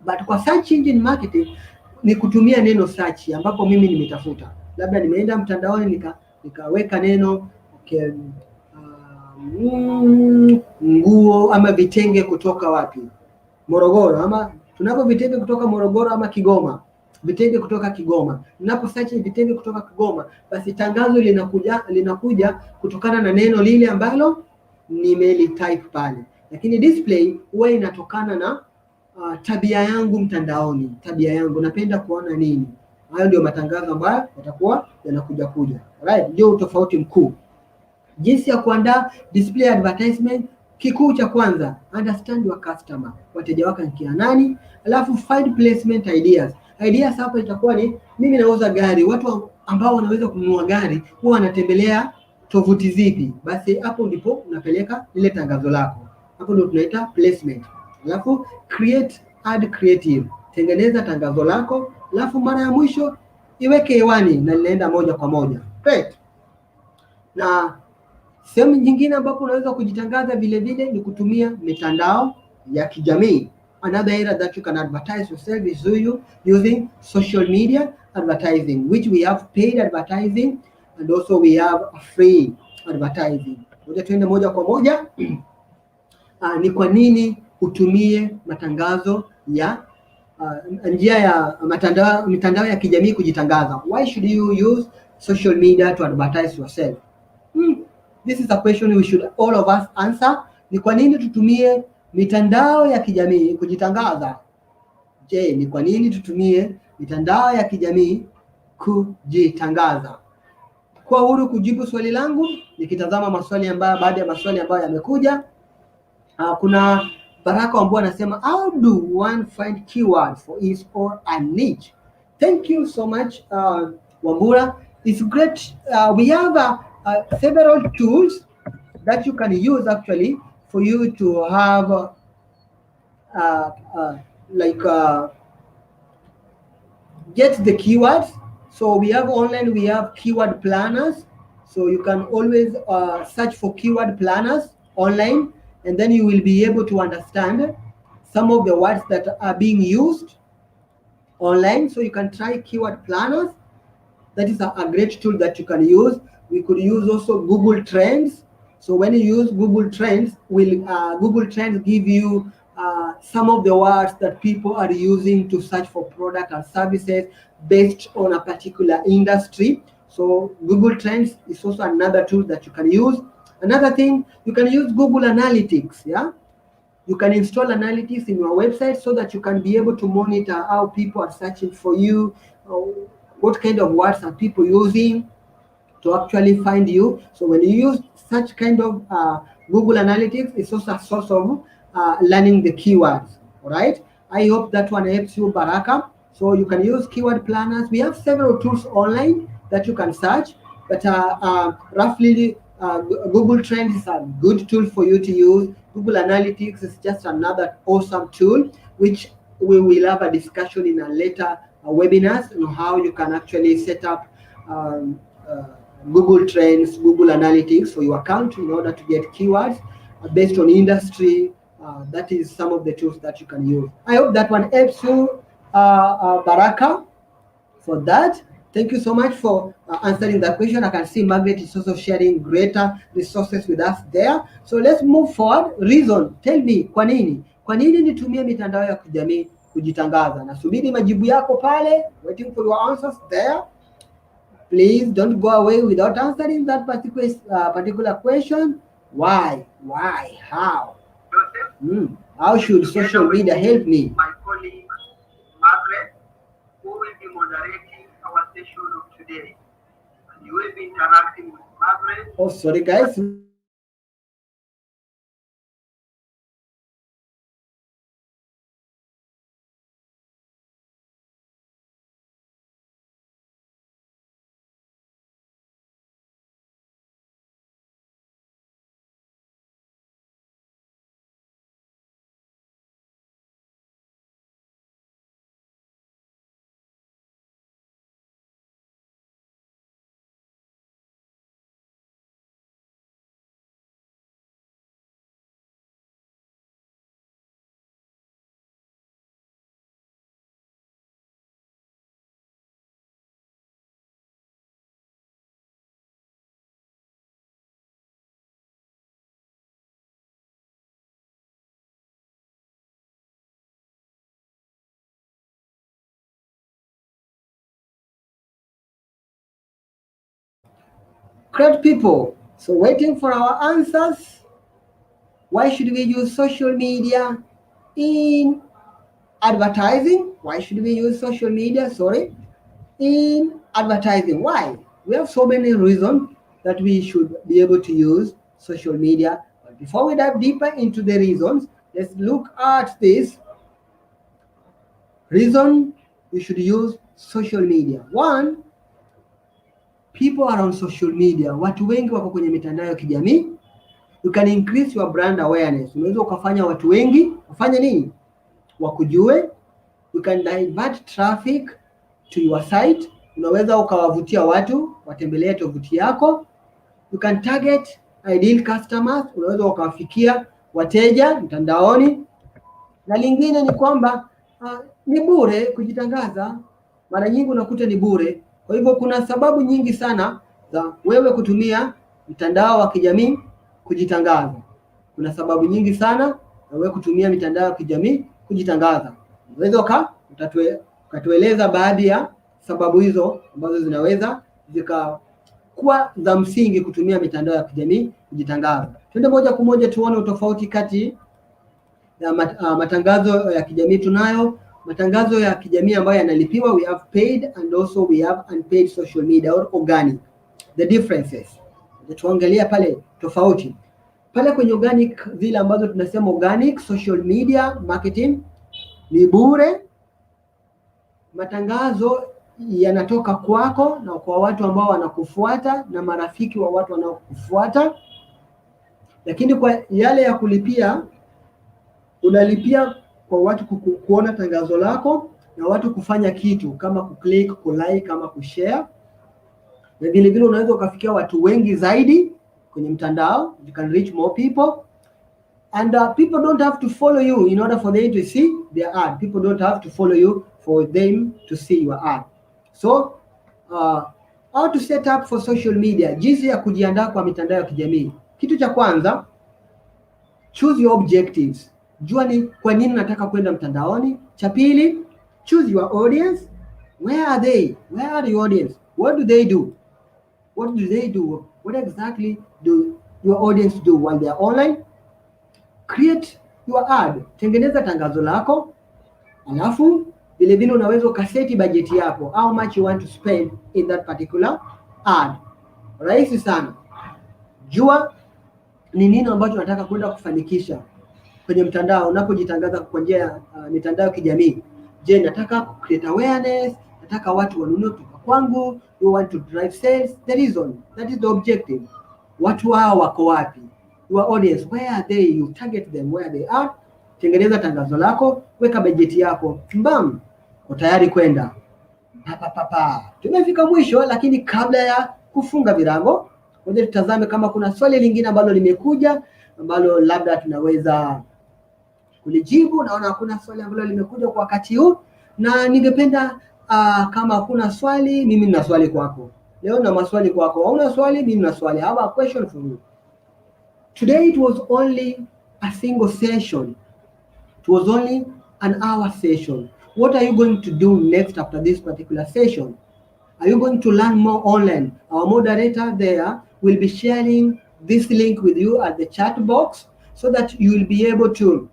But kwa search engine marketing ni kutumia neno search, ambapo mimi nimetafuta, labda nimeenda mtandaoni nikaweka neno nguo ama vitenge kutoka wapi, Morogoro, ama tunapo vitenge kutoka Morogoro ama Kigoma, vitenge kutoka Kigoma. Ninapo search vitenge kutoka Kigoma, basi tangazo linakuja kutokana na neno lile ambalo nimelitype pale. Lakini display huwa inatokana na tabia yangu mtandaoni, tabia yangu, napenda kuona nini. Hayo ndio matangazo ambayo yatakuwa yanakuja. Right? Ndio tofauti mkuu. Jinsi ya kuandaa display advertisement, kikuu cha kwanza, understand your customer, wateja wako ni kina nani, alafu find placement ideas. Ideas hapa itakuwa ni mimi nauza gari, watu ambao wanaweza kununua gari huwa wanatembelea tovuti zipi? Basi hapo ndipo unapeleka lile tangazo lako. Hapo ndio tunaita placement. Alafu create ad creative, tengeneza tangazo lako, alafu mara ya mwisho iweke hewani na linaenda moja kwa moja. Great. Na sehemu nyingine ambapo unaweza kujitangaza vile ni kutumia mitandao ya kijamii. Another area that you can advertise yourself is using social media advertising, which we have paid advertising and also we have free advertising. Ngoja tuende moja kwa moja. Ni kwa nini utumie matangazo ya njia ya mitandao ya kijamii kujitangaza? Why should you use social media to advertise yourself? This is a question we should all of us answer. Ni kwa nini tutumie mitandao ya kijamii kujitangaza? Je, ni kwa nini tutumie mitandao ya kijamii kujitangaza? Kwa huru kujibu swali langu nikitazama maswali ambayo, baada ya maswali ambayo yamekuja. Kuna Baraka ambao anasema how do one find keywords for his or a niche? Thank you so much Wambura. It's great. We have several tools that you can use actually for you to have get the keywords. So we have online, we have keyword planners. So you can always search for keyword planners online, and then you will be able to understand some of the words that are being used online. So you can try keyword planners. That is a great tool that you can use. We could use also Google Trends. So when you use Google Trends, Google Trends give you some of the words that people are using to search for product and services based on a particular industry. So Google Trends is also another tool that you can use. Another thing, you can use Google Analytics. Yeah, you can install analytics in your website so that you can be able to monitor how people are searching for you, what kind of words are people using to actually find you. So when you use such kind of Google Analytics, it's also a source of learning the keywords. All right, I hope that one helps you, Baraka. So you can use keyword planners. We have several tools online that you can search, but roughly Google Trends is a good tool for you to use. Google Analytics is just another awesome tool, which we will have a discussion in a later webinars on how you can actually set up Google Trends, Google Analytics for your account in order to get keywords based on industry. That is some of the tools that you can use. I hope that one helps you, Baraka, for that. Thank you so much for answering that question. I can see Margaret is also sharing greater resources with us there. So let's move forward. Reason, tell me, kwa nini nitumie mitandao ya kijamii kujitangaza? Nasubiri majibu yako pale, waiting for your answers there. Please don't go away without answering that particular question. Why? How? How should social media help me? My colleague Margaret, who will be moderating our session of today. And you will be interacting with Margaret. Oh, sorry guys. Great people. So waiting for our answers. Why should we use social media in advertising? Why should we use social media, in advertising? Why? We have so many reasons that we should be able to use social media. But before we dive deeper into the reasons, let's look at this reason we should use social media. One, people are on social media. Watu wengi wako kwenye mitandao ya kijamii. You can increase your brand awareness. Unaweza ukafanya watu wengi wafanye nini? Wakujue. You can divert traffic to your site. Unaweza ukawavutia watu watembelee tovuti yako. You can target ideal customers. Unaweza ukawafikia wateja mtandaoni. Na lingine ni kwamba ni bure kujitangaza. Mara nyingi unakuta ni bure. Kwa hivyo kuna sababu nyingi sana za wewe kutumia mtandao wa kijamii kujitangaza. Kuna sababu nyingi sana za wewe kutumia mitandao ya kijamii kujitangaza. Unaweza ukatueleza baadhi ya sababu hizo ambazo zinaweza zikakuwa za msingi kutumia mitandao ya kijamii kujitangaza. Twende moja kwa moja tuone utofauti kati ya matangazo ya kijamii. Tunayo matangazo ya kijamii ambayo yanalipiwa, we have paid, and also we have unpaid social media or organic. The differences, tuangalia pale tofauti pale kwenye organic. Zile ambazo tunasema organic social media marketing ni bure, matangazo yanatoka kwako na kwa watu ambao wanakufuata na marafiki wa watu wanaokufuata. Lakini kwa yale ya kulipia, unalipia kwa watu kuona tangazo lako na watu kufanya kitu kama kuclick, kulike, kama kushare, na vile vile unaweza ukafikia watu wengi zaidi kwenye mtandao. You can reach more people, and people don't have to follow you in order for them to see their ad. People don't have to follow you for them to see your ad. So how to set up for social media, jinsi ya kujiandaa kwa mitandao ya kijamii. Kitu cha kwanza, choose your objectives. Jua ni kwa nini nataka kwenda mtandaoni. Cha pili, choose your audience. Where are they? Where are your audience? What do they do? What do they do? What exactly do your audience do while they are online? Create your ad. Tengeneza tangazo lako. Alafu vile vile unaweza ukaseti bajeti yako, how much you want to spend in that particular ad. Rahisi sana. Jua ni nini ambacho unataka kwenda kufanikisha kwenye mtandao unapojitangaza kwa njia ya mitandao ya kijamii. Je, nataka create awareness, nataka watu wanunue kutoka kwangu, you want to drive sales? The reason, that is the objective. Watu hao wako wapi? Your audience, where are they? You target them where they are. Tengeneza tangazo lako, weka bajeti yako, mbam, uko tayari kwenda. Tumefika mwisho, lakini kabla ya kufunga virago, ngoja tutazame kama kuna swali lingine ambalo limekuja ambalo labda tunaweza kulijibu. Naona hakuna swali ambalo limekuja kwa wakati huu, na ningependa kama hakuna swali, mimi nina swali kwako. Leo na maswali kwako. Hauna swali, mimi nina swali. I have a question for you. Today it was only a single session. It was only an hour session. What are you going to do next after this particular session? Are you going to learn more online? Our moderator there will be sharing this link with you at the chat box so that you will be able to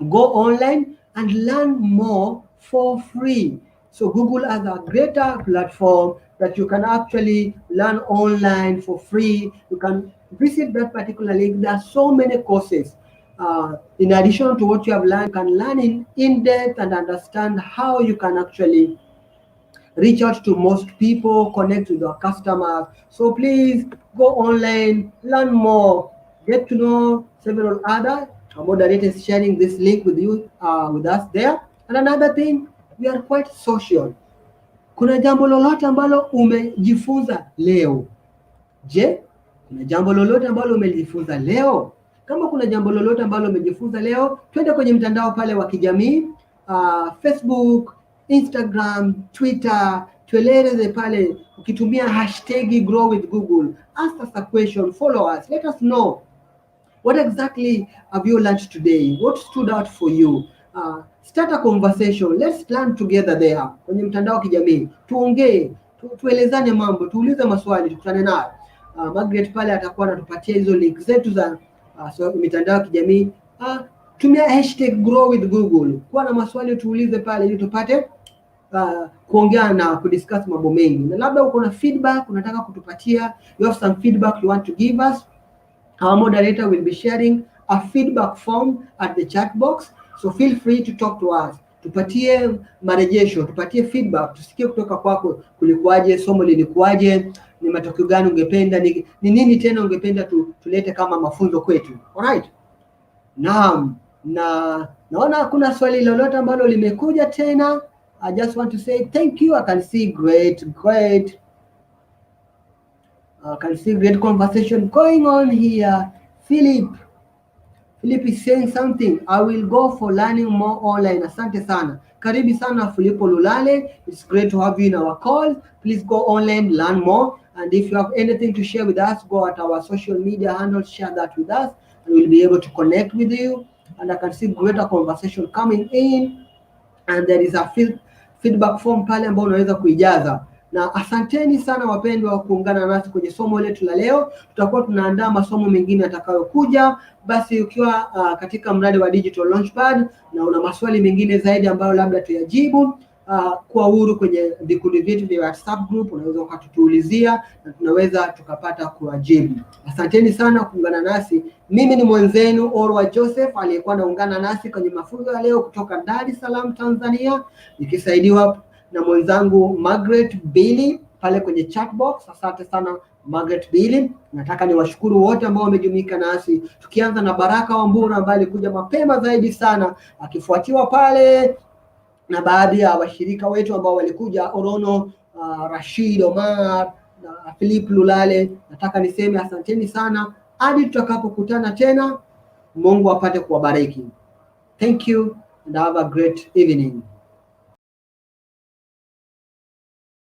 go online and learn more for free. So Google has a greater platform that you can actually learn online for free. You can visit that particular link. There are so many courses. In addition to what you have learned, you can learn in depth and understand how you can actually reach out to most people, connect with your customers. So please go online, learn more, get to know several other moderators sharing this link with you, with us there. And another thing, we are quite social. Kuna jambo lolote ambalo umejifunza leo? Je, kuna jambo lolote ambalo umejifunza leo? Kama kuna jambo lolote ambalo umejifunza leo, twende kwenye mtandao pale wa kijamii, Facebook, Instagram, Twitter, tueleze pale ukitumia hashtag grow with Google. Ask us a question, follow us, let us know. What exactly have you learned today? What stood out for you? Start a conversation. Let's learn together there. Kwenye mtandao wa kijamii, tuongee, tuelezane mambo, tuulize maswali, tukutane naye. Margaret pale atakuwa anatupatia hizo link zetu za mitandao ya kijamii. Tumia hashtag grow with Google. Kuwa na maswali tuulize pale ili tupate kuongea na kudiscuss mambo mengi. Na labda uko na feedback unataka kutupatia, you have some feedback you want to give us, our moderator will be sharing a feedback form at the chat box. So feel free to talk to us. Tupatie marejesho, tupatie feedback, tusikie kutoka kwako, kulikuaje, somo lilikuaje, ni matokeo gani ungependa, ni nini tena ungependa tulete kama mafunzo kwetu. Alright? Naam, na naona hakuna swali lolote ambalo limekuja tena. I just want to say thank you. I can see great conversation going on here. Philip is saying something. I will go for learning more online. Asante sana. Karibu sana Filipo Lulale. It's great to have you in our call. Please go online, learn more. And if you have anything to share with us, go at our social media handles, share that with us, and we'll be able to connect with you. And I can see greater conversation coming in. And there is a feedback form pale ambao unaweza kuijaza. Na asanteni sana wapendwa kuungana nasi kwenye somo letu la leo. Tutakuwa tunaandaa masomo mengine yatakayokuja. Basi ukiwa katika mradi wa Digital Launchpad na una maswali mengine zaidi ambayo labda tuyajibu, kwa huru kwenye vikundi vyetu vya WhatsApp group, unaweza ukatuulizia na tunaweza tukapata kuwajibu. Asanteni sana kuungana nasi. Mimi ni mwenzenu Orwa Joseph aliyekuwa naungana nasi kwenye mafunzo ya leo kutoka Dar es Salaam, Tanzania, nikisaidiwa na mwenzangu Margaret Billy pale kwenye chat box. Asante sana Margaret Billy. Nataka niwashukuru wote ambao wamejumuika nasi, tukianza na Baraka Wambura ambaye alikuja mapema zaidi sana, akifuatiwa pale na baadhi ya washirika wetu ambao walikuja, Orono, Rashid Omar na Philip Lulale. Nataka niseme asanteni sana hadi tutakapokutana tena. Mungu apate kuwabariki. Thank you and have a great evening.